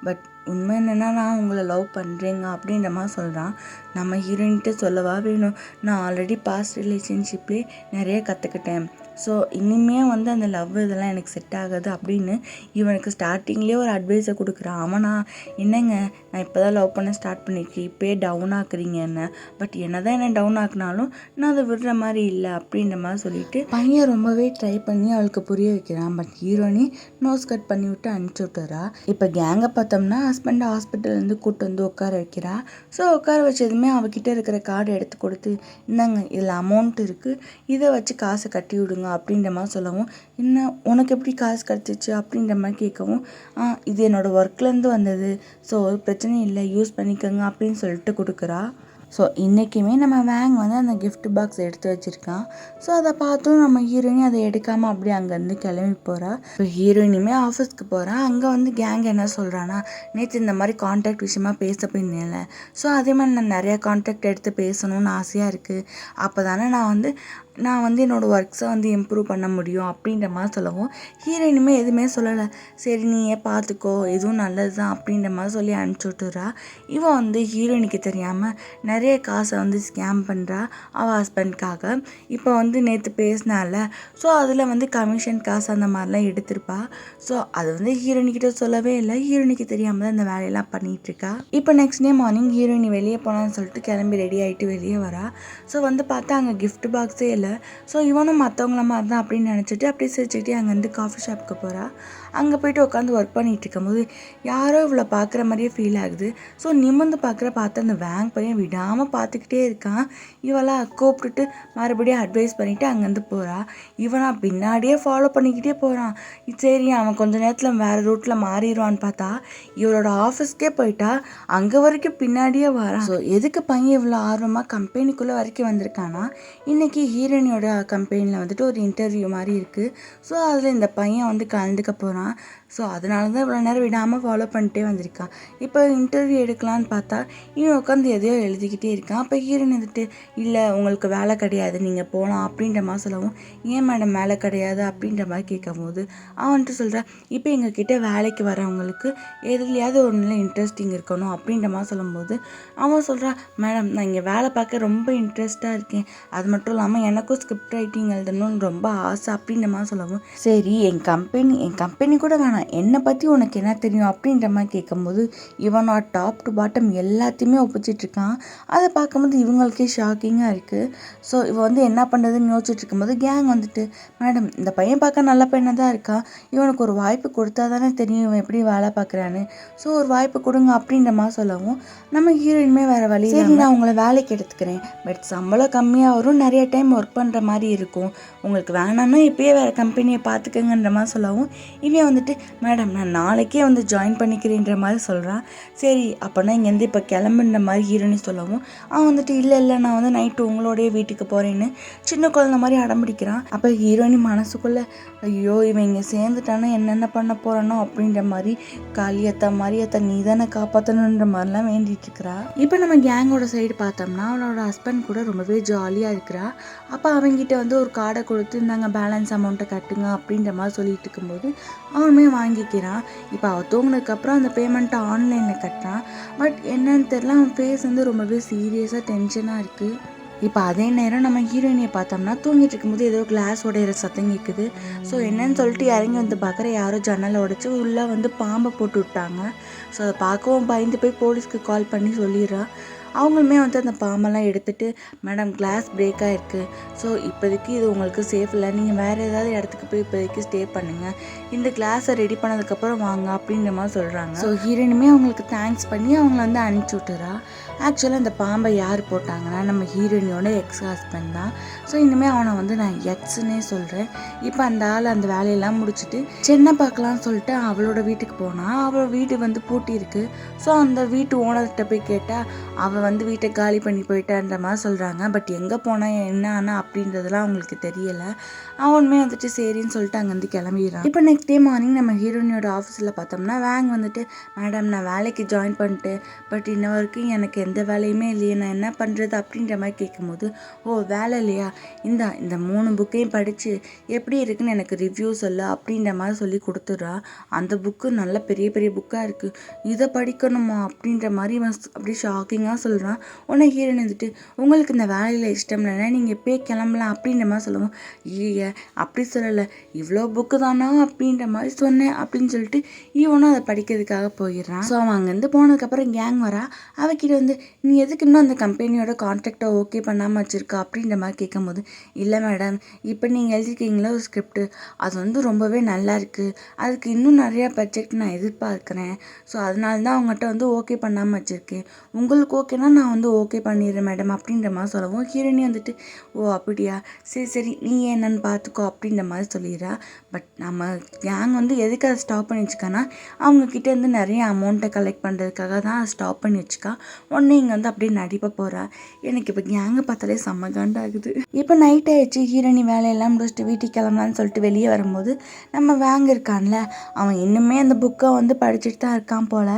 பட் உண்மை என்னென்னா நான் உங்களை லவ் பண்ணுறேங்க அப்படின்ற மாதிரி சொல்கிறான். நம்ம ஹீரோயின்கிட்ட சொல்லவா வேணும், நான் ஆல்ரெடி பாஸ்ட் ரிலேஷன்ஷிப்லேயே நிறைய கற்றுக்கிட்டேன், ஸோ இனிமே வந்து அந்த லவ் இதெல்லாம் எனக்கு செட் ஆகாது அப்படின்னு இவனுக்கு ஸ்டார்டிங்லேயே ஒரு அட்வைஸை கொடுக்குறான். அவனா என்னங்க நான் இப்போ தான் லவ் பண்ண ஸ்டார்ட் பண்ணியிருக்கேன், இப்போயே டவுன் ஆக்குறீங்க என்ன, பட் என்ன தான் என்ன டவுன் ஆக்குனாலும் நான் அதை விடுற மாதிரி இல்லை அப்படின்ற மாதிரி சொல்லிட்டு பையன் ரொம்பவே ட்ரை பண்ணி அவளுக்கு புரிய வைக்கிறான். பட் ஹீரோயினி நோஸ் கட் பண்ணி விட்டு அனுப்பிச்சி விட்டுறா. இப்போ கேங்கை பார்த்தோம்னா ஹஸ்பண்டை ஹாஸ்பிட்டல்லேருந்து கூப்பிட்டு வந்து உட்கார வைக்கிறா. ஸோ உட்கார வச்சதுமே அவகிட்ட இருக்கிற கார்டு எடுத்து கொடுத்து இந்தாங்க இதில் அமௌண்ட் இருக்குது, இதை வச்சு காசை கட்டி விடுங்க அப்படின்ற மாதிரி சொல்லவும், இன்னும் உனக்கு எப்படி காசு கிடச்சிச்சு அப்படின்ற மாதிரி கேட்கவும், இது என்னோடய ஒர்க்லேருந்து வந்தது, ஸோ ஒரு பிரச்சனையும் இல்லை யூஸ் பண்ணிக்கோங்க அப்படின்னு சொல்லிட்டு கொடுக்குறா. ஸோ இன்றைக்குமே நம்ம வேங் வந்து அந்த கிஃப்ட் பாக்ஸ் எடுத்து வச்சுருக்கான். ஸோ அதை பார்த்தும் நம்ம ஹீரோயினி அதை எடுக்காமல் அப்படியே அங்கேருந்து கிளம்பி போகிறா. இப்போ ஹீரோயினுமே ஆஃபீஸ்க்கு போகிறா. அங்கே வந்து கேங் என்ன சொல்கிறான்னா, நேற்று இந்த மாதிரி கான்ட்ராக்ட் விஷயமா பேச போயிருந்தேன்ல, ஸோ அதே மாதிரி நான் நிறையா கான்ட்ராக்ட் எடுத்து பேசணும்னு ஆசையாக இருக்குது, அப்போ தானே நான் வந்து நான் வந்து என்னோடய ஒர்க்ஸை வந்து இம்ப்ரூவ் பண்ண முடியும் அப்படின்ற மாதிரி சொல்லவும் ஹீரோயினுமே எதுவுமே சொல்லலை. சரி நீயே பார்த்துக்கோ, எதுவும் நல்லது தான் அப்படின்ற மாதிரி சொல்லி அனுப்பிச்சி விட்டுறா. இவன் வந்து ஹீரோயினுக்கு தெரியாமல் நிறைய காசை வந்து ஸ்கேம் பண்ணுறா அவள் ஹஸ்பண்ட்காக. இப்போ வந்து நேற்று பேசினால, ஸோ அதில் வந்து கமிஷன் காசு அந்த மாதிரிலாம் எடுத்திருப்பா. ஸோ அது வந்து ஹீரோயின்கிட்ட சொல்லவே இல்லை. ஹீரோயினுக்கு தெரியாமல் தான் இந்த வேலையெல்லாம் பண்ணிகிட்ருக்கா. இப்போ நெக்ஸ்ட் டே மார்னிங் ஹீரோயின் வெளியே போனான்னு சொல்லிட்டு கிளம்பி ரெடி ஆகிட்டு வெளியே வரா. ஸோ வந்து பார்த்தா அங்கே கிஃப்ட் பாக்ஸே இல்லை. ஸோ இவனும் மற்றவங்கள மாதிரி தான் அப்படின்னு நினச்சிட்டு அப்படியே சிரிச்சுக்கிட்டே அங்கேருந்து காஃபி ஷாப்புக்கு போகிறா. அங்கே போய்ட்டு உட்காந்து ஒர்க் பண்ணிகிட்டு இருக்கும்போது யாரோ இவ்வளோ பார்க்குற மாதிரியே ஃபீல் ஆகுது. ஸோ நிமிர்ந்து பார்த்து அந்த வேங்க் பையன் விடாமல் பார்த்துக்கிட்டே இருக்கான். இவளாம் கூப்பிட்டுட்டு மறுபடியும் அட்வைஸ் பண்ணிவிட்டு அங்கேருந்து போகிறா. இவனா பின்னாடியே ஃபாலோ பண்ணிக்கிட்டே போகிறான். சரி அவன் கொஞ்ச நேரத்தில் வேறு ரூட்டில் மாறிடுவான்னு பார்த்தா இவளோட ஆஃபீஸ்க்கே போயிட்டா. அங்கே வரைக்கும் பின்னாடியே வரான். ஸோ எதுக்கு பையன் இவ்வளோ ஆர்வமாக கம்பெனிக்குள்ளே வரைக்கும் வந்திருக்கானா, இன்றைக்கி ஹீரோயினோட கம்பெனியில் வந்துட்டு ஒரு இன்டர்வியூ மாதிரி இருக்குது. ஸோ அதில் இந்த பையன் வந்து கலந்துக்க போகிறான். ஸோ அதனால தான் இவ்வளோ நேரம் விடாமல் ஃபாலோ பண்ணிட்டே வந்திருக்கான். இப்போ இன்டர்வியூ எடுக்கலான்னு பார்த்தா இவன் உட்காந்து எதையோ எழுதிக்கிட்டே இருக்கான். அப்போ ஹீரோயின் வந்துட்டு இல்லை உங்களுக்கு வேலை கிடையாது, நீங்கள் போகலாம் அப்படின்ற மாதிரி சொல்லவும் ஏன் மேடம் வேலை கிடையாது அப்படின்ற மாதிரி கேட்கும்போது அவன் வந்துட்டு சொல்கிறான், இப்போ எங்ககிட்ட வேலைக்கு வரவங்களுக்கு எதுலையாவது ஒரு நல்ல இன்ட்ரெஸ்டிங் இருக்கணும் அப்படின்ற மாதிரி சொல்லும்போது அவன் சொல்கிறான், மேடம் நான் இங்கே வேலை பார்க்க ரொம்ப இன்ட்ரெஸ்ட்டாக இருக்கேன், அது மட்டும் இல்லாமல் எனக்கும் ஸ்கிரிப்ட் ரைட்டிங் எழுதணும்னு ரொம்ப ஆசை அப்படின்ற மாதிரி சொல்லவும் சரி என் கம்பெனி கூட வேணாம், என்னை பற்றி உனக்கு என்ன தெரியும் அப்படின்ற மாதிரி கேட்கும்போது இவன் டாப் டு பாட்டம் எல்லாத்தையுமே ஒப்பிச்சிட்ருக்கான். அதை பார்க்கும்போது இவங்களுக்கே ஷாக்கிங்காக இருக்குது. ஸோ இவன் வந்து என்ன பண்ணுறதுன்னு யோசிச்சுட்டு இருக்கும்போது கேங் வந்துட்டு, மேடம் இந்த பையன் பார்க்க நல்ல பையனாக தான் இருக்கான், இவனுக்கு ஒரு வாய்ப்பு கொடுத்தா தானே தெரியும் இவன் எப்படி வேலை பார்க்குறான்னு, ஸோ ஒரு வாய்ப்பு கொடுங்க அப்படின்ற மாதிரி சொல்லவும் நம்ம ஹீரோயினுமே வேறு வழி சரி நான் உங்களை வேலைக்கு எடுத்துக்கிறேன், பட் சம்பளம் கம்மியாக வரும், நிறைய டைம் ஒர்க் பண்ணுற மாதிரி இருக்கும், உங்களுக்கு வேணான்னா இப்போயே வேறு கம்பெனியை பார்த்துக்கங்கன்ற மாதிரி சொல்லவும் இவன் வந்துட்டு மேடம் நான் நாளைக்கே வந்து ஜாயின் பண்ணிக்கிறேன்ற மாதிரி சொல்கிறான். சரி அப்போனா இங்கேருந்து இப்போ கிளம்புன்ற மாதிரி ஹீரோயினி சொல்லவும் அவன் வந்துட்டு இல்லை நான் வந்து நைட்டு உங்களோடைய வீட்டுக்கு போகிறேன்னு சின்ன குழந்தை மாதிரி அடம்பிடிக்கிறான். அப்போ ஹீரோயினி மனசுக்குள்ளே ஐயோ இவன் இங்கே சேர்ந்துட்டானா என்னென்ன பண்ண போகிறானோ அப்படின்ற மாதிரி மாரியத்தா நீ தானே காப்பாற்றணுன்ற மாதிரிலாம் வேண்டிகிட்டு இருக்கிறா. இப்போ நம்ம கேங்கோட சைடு பார்த்தோம்னா அவளோட ஹஸ்பண்ட் கூட ரொம்பவே ஜாலியாக இருக்கிறா. அப்போ அவங்ககிட்ட வந்து ஒரு கார்டை கொடுத்து இருந்தாங்க பேலன்ஸ் அமௌண்ட்டை கட்டுங்க அப்படின்ற மாதிரி சொல்லிட்டு இருக்கும்போது அவனுமே வாங்கிக்கிறான். இப்போ அவள் தூங்கினதுக்கப்புறம் அந்த பேமெண்ட்டை ஆன்லைனில் கட்டுறான். பட் என்னன்னு தெரியல, அவன் ஃபேஸ் வந்து ரொம்பவே சீரியஸாக டென்ஷனாக இருக்குது. இப்போ அதே நேரம் நம்ம ஹீரோயினியை பார்த்தோம்னா தூங்கிட்டு இருக்கும்போது ஏதோ கிளாஸ் உடையிற சத்தம் கேட்குது. ஸோ என்னன்னு சொல்லிட்டு இறங்கி வந்து பார்க்குற யாரோ ஜன்னலை உடைச்சி உள்ளே வந்து பாம்பை போட்டு விட்டாங்க. ஸோ அதை பார்க்கவும் பயந்து போய் போலீஸ்க்கு கால் பண்ணி சொல்லிடுறா. அவங்களுமே வந்து அந்த பாம்பெல்லாம் எடுத்துகிட்டு மேடம் கிளாஸ் பிரேக் ஆகிருக்கு, ஸோ இப்போதைக்கு இது உங்களுக்கு சேஃப் இல்லை, நீங்கள் வேறு ஏதாவது இடத்துக்கு போய் இப்போதைக்கு ஸ்டே பண்ணுங்கள், இந்த கிளாஸை ரெடி பண்ணதுக்கப்புறம் வாங்க அப்படின்ற மாதிரி சொல்கிறாங்க. ஸோ ஹீரோயினுமே அவங்களுக்கு தேங்க்ஸ் பண்ணி அவங்கள வந்து அனுப்பிச்சி விட்டுறா. ஆக்சுவலாக அந்த பாம்பை யார் போட்டாங்கன்னா நம்ம ஹீரோயினோட எக்ஸ் ஹஸ்பண்ட் தான். ஸோ இனிமேல் அவனை வந்து நான் எக்ஸ்ன்னே சொல்கிறேன். இப்போ அந்த ஆள் அந்த வேலையெல்லாம் முடிச்சுட்டு சென்னை பார்க்கலான்னு சொல்லிட்டு அவளோட வீட்டுக்கு போனால் அவளோட வீடு வந்து பூட்டி இருக்குது. ஸோ அந்த வீட்டு ஓனர்கிட்ட போய் கேட்டால் அவள் வந்து வீட்டை காலி பண்ணி போயிட்டான்ற மாதிரி சொல்கிறாங்க. பட் எங்கே போனால் என்ன ஆனா அப்படின்றதெல்லாம் அவங்களுக்கு தெரியலை. அவனுமே வந்துட்டு சரின்னு சொல்லிட்டு அங்கேருந்து கிளம்பிடுறான். இப்போ நெக்ஸ்ட் டே மார்னிங் நம்ம ஹீரோயினோட ஆஃபீஸில் பார்த்தோம்னா வேங் வந்துட்டு மேடம் நான் வேலைக்கு ஜாயின் பண்ணிட்டு பட் இன்ன வரைக்கும் எனக்கு எந்த வேலையுமே இல்லையே, நான் என்ன பண்ணுறது அப்படின்ற மாதிரி கேட்கும்போது ஓ வேலை இல்லையா, இந்த 3 புக்கையும் படித்து எப்படி இருக்குன்னு எனக்கு ரிவ்யூ சொல்லு அப்படின்ற மாதிரி சொல்லி கொடுத்துட்றா. அந்த புக்கு நல்ல பெரிய பெரிய புக்காக இருக்குது, இதை படிக்கணுமா அப்படின்ற மாதிரி அப்படியே ஷாக்கிங்காக சொல்கிறான். உடனே ஹீரோயின் வந்துட்டு உங்களுக்கு இந்த வேலையில் இஷ்டம் இல்லைன்னா நீங்கள் எப்போயே கிளம்பலாம் அப்படின்ற மாதிரி சொல்லுவோம். ஐய அப்படி சொல்லலை, இவ்வளோ புக்கு தானா அப்படின்ற மாதிரி சொன்னேன் அப்படின்னு சொல்லிட்டு இவனும் அதை படிக்கிறதுக்காக போயிடுறான். ஸோ அவன் அங்கேருந்து போனதுக்கப்புறம் கேங் வரா. அவகிட்ட வந்து நீ எதுக்கு இன்னும் அந்த கம்பெனியோட கான்ட்ராக்டை ஓகே பண்ணாமல் வச்சுருக்கா அப்படின்ற மாதிரி கேட்கும்போது இல்லை மேடம் இப்போ நீங்கள் எழுதிருக்கீங்களா ஒரு ஸ்கிரிப்ட், அது வந்து ரொம்பவே நல்லா இருக்குது, அதுக்கு இன்னும் நிறையா ப்ராஜெக்ட் நான் எதிர்பார்க்குறேன், ஸோ அதனால தான் அவங்ககிட்ட வந்து ஓகே பண்ணாமல் வச்சுருக்கேன், உங்களுக்கு ஓகேனா நான் வந்து ஓகே பண்ணிடுறேன் மேடம் அப்படின்ற மாதிரி சொல்லவும் ஹீரோயினி வந்துட்டு ஓ அப்படியா சரி நீ என்னன்னு பார்த்துக்கோ அப்படின்ற மாதிரி சொல்லிடுறா. பட் நம்ம கேங் வந்து எதுக்கு அதை ஸ்டாப் பண்ணி வச்சுக்கான்னா அவங்கக்கிட்டேருந்து நிறைய அமௌண்ட்டை கலெக்ட் பண்ணுறதுக்காக தான் ஸ்டாப் பண்ணி வச்சுக்கா. உடனே இங்கே வந்து அப்படியே நடிப்ப போகிறா. எனக்கு இப்போ கேங்கை பார்த்தாலே செம்ம காண்டாகுது. இப்போ நைட் ஆயிடுச்சு, ஹீரோயினி வேலையெல்லாம் முடிச்சுட்டு வீட்டுக்கு கிளம்பலான்னு சொல்லிட்டு வெளியே வரும்போது நம்ம வேங்க இருக்கான்ல அவன் இன்னுமே அந்த புக்கை வந்து படிச்சுட்டு தான் இருக்கான் போல்.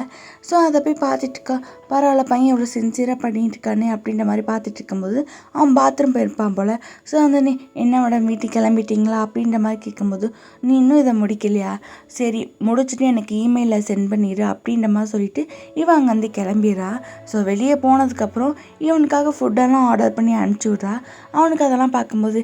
ஸோ அதை போய் பார்த்துட்டுக்கா பரவாயில்ல பையன் எவ்வளோ சின்சியராக பண்ணிட்டு இருக்கானே அப்படின்ற மாதிரி பார்த்துட்டு இருக்கும்போது அவன் பாத்ரூம் போயிருப்பான் போல். ஸோ வந்து நீ என்ன மேடம் வீட்டுக்கு கிளம்பிட்டீங்களா அப்படின்ற மாதிரி கேட்கும்போது, நீ இன்னும் இதை முடிக்கலையா, சரி முடிச்சுட்டு எனக்கு இமெயிலில் சென்ட் பண்ணிடு அப்படின்ற மாதிரி சொல்லிட்டு இவன் அங்கேருந்து கிளம்பிடுறா. ஸோ வெளியே போனதுக்கப்புறம் இவனுக்காக ஃபுட்டெல்லாம் ஆர்டர் பண்ணி அனுப்பிச்சி விட்றா. அவனுக்கு அதெல்லாம் பார்க்கும்போது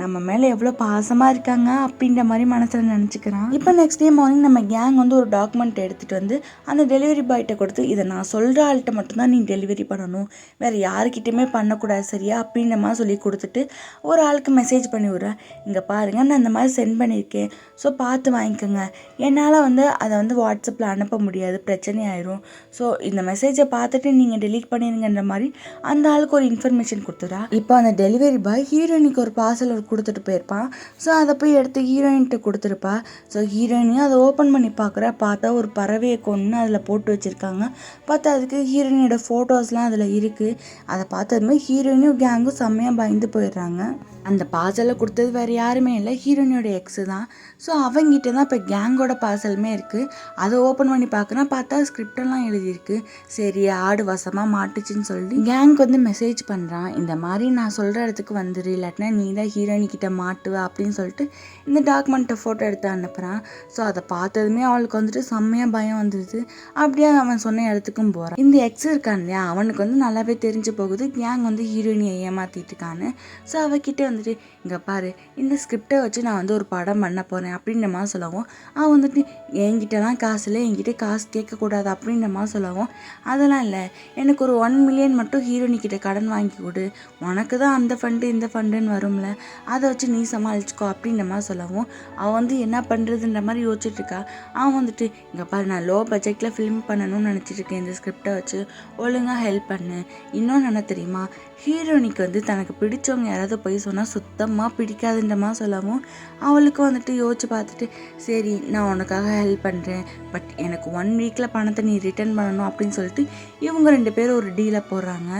நம்ம மேலே எவ்வளோ பாசமாக இருக்காங்க அப்படின்ற மாதிரி மனசில் நினச்சிக்கிறான். இப்போ நெக்ஸ்ட் டே மார்னிங் நம்ம கேங் வந்து ஒரு டாக்குமெண்ட் எடுத்துகிட்டு வந்து அந்த டெலிவரி பாய்கிட்ட கொடுத்து, இதை நான் சொல்கிற ஆள்கிட்ட மட்டும்தான் நீ டெலிவரி பண்ணணும், வேறு யாருக்கிட்டையுமே பண்ணக்கூடாது சரியா அப்படின்ற மாதிரி சொல்லி கொடுத்துட்டு ஒரு ஆளுக்கு மெசேஜ் பண்ணி விட்றேன். இங்கே பாருங்கள் நான் இந்த மாதிரி சென்ட் பண்ணியிருக்கேன், ஸோ பார்த்து வாங்கிக்கோங்க, என்னால் வந்து அதை வந்து வாட்ஸ்அப்பில் அனுப்ப முடியாது, பிரச்சனை ஆயிரும், ஸோ இந்த மெசேஜை பார்த்துட்டு நீங்கள் டெலீட் பண்ணிடுங்கன்ற மாதிரி அந்த ஆளுக்கு ஒரு இன்ஃபர்மேஷன் கொடுத்துட்றா. இப்போ அந்த டெலிவரி பாய் ஹீரோயினுக்கு ஒரு பார்சல் கொடுத்துட்டு போயிருப்பான். ஸோ அதை போய் எடுத்து ஹீரோயின்கிட்ட கொடுத்துருப்பா. ஸோ ஹீரோயினையும் அதை ஓப்பன் பண்ணி பார்த்தா ஒரு பறவையை கொன்று அதில் போட்டு வச்சுருக்காங்க. பார்த்தா அதுக்கு ஹீரோயினோட ஃபோட்டோஸ்லாம் அதில் இருக்குது. அதை பார்த்ததுமே ஹீரோயினும் கேங்கும் செம்மையாக பயந்து போயிடுறாங்க. அந்த பார்சலை கொடுத்தது வேறு யாருமே இல்லை, ஹீரோயினோட எக்ஸு தான். ஸோ அவங்ககிட்ட தான் இப்போ கேங்கோட பார்சலுமே இருக்குது. அதை ஓப்பன் பண்ணி பார்க்குறேன், பார்த்தா ஸ்கிரிப்டெல்லாம் எழுதியிருக்கு. சரி ஆடு வசமாக மாட்டுச்சுன்னு சொல்லி கேங்க்கு வந்து மெசேஜ் பண்ணுறான், இந்த மாதிரி நான் சொல்கிற இடத்துக்கு வந்துடு, இல்லாட்டினா நீ தான் ஹீரோயினிக்கிட்ட மாட்டுவ அப்படின்னு சொல்லிட்டு இந்த டாக்குமெண்ட்டை ஃபோட்டோ எடுத்து அனுப்புகிறான். ஸோ அதை பார்த்ததுமே அவளுக்கு வந்துட்டு செம்மையாக பயம் வந்துடுது. அப்படியே அவன் சொன்ன இடத்துக்கும் போகிறான். இந்த எக்ஸ் இருக்கான் இல்லையா, அவனுக்கு வந்து நல்லாவே தெரிஞ்சு போகுது கேங் வந்து ஹீரோயினியை ஏமாற்றிட்டு இருக்கான்னு. ஸோ அவகிட்ட வந்துட்டு, இங்கே பாரு இந்த ஸ்கிரிப்டை வச்சு நான் வந்து ஒரு படம் பண்ண போகிறேன் அப்படின்ற மாதிரி சொல்லவும், அவன் வந்துட்டு என்கிட்டலாம் காசு இல்லை, என்கிட்ட காசு கேட்கக்கூடாது அப்படின்ற மாதிரி சொல்லவும், அதெல்லாம் இல்லை எனக்கு ஒரு 1 மில்லியன் மட்டும் ஹீரோயினிக்கிட்ட கடன் வாங்கி கொடு, உனக்கு தான் அந்த ஃபண்டு இந்த ஃபண்டுன்னு வரும்ல, அதை வச்சு நீ சமாளிச்சுக்கோ அப்படின்ற மாதிரி சொல்லவும், அவன் வந்து என்ன பண்ணுறதுன்ற மாதிரி யோசிச்சுட்டு இருக்கா. அவன் வந்துட்டு, இங்கே பாரு நான் லோ பட்ஜெட்டில் ஃபிலிம் பண்ணணும்னு நினச்சிட்டு இருக்கேன், இந்த ஸ்கிரிப்டை வச்சு ஒழுங்காக ஹெல்ப் பண்ணு. இன்னொன்று என்ன தெரியுமா, ஹீரோயினிக்கு வந்து தனக்கு பிடிச்சவங்க யாராவது போய் சொன்னால் சுத்தமாக பிடிக்காதுன்ற மாதிரி சொல்லவும், அவளுக்கு வந்துட்டு யோசிச்சு பார்த்துட்டு, சரி நான் உனக்காக ஹெல்ப் பண்ணுறேன், பட் எனக்கு 1 வீக்கில் பணத்தை நீ ரிட்டர்ன் பண்ணணும் அப்படின்னு சொல்லிட்டு இவங்க 2 பேரும் ஒரு டீலை போடுறாங்க.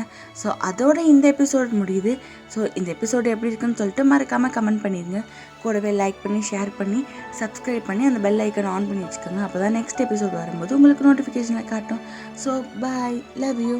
ஸோ அதோட இந்த எபிசோட் முடியுது. ஸோ இந்த எபிசோடு எப்படி இருக்குன்னு சொல்லிட்டு மறக்காமல் கமெண்ட் பண்ணிடுங்க. கூடவே லைக் பண்ணி ஷேர் பண்ணி சப்ஸ்கிரைப் பண்ணி அந்த பெல் ஐக்கன் ஆன் பண்ணி வச்சுக்கோங்க. அப்போ தான் நெக்ஸ்ட் எபிசோட் வரும்போது உங்களுக்கு நோட்டிஃபிகேஷனில் காட்டும். So bye, love you.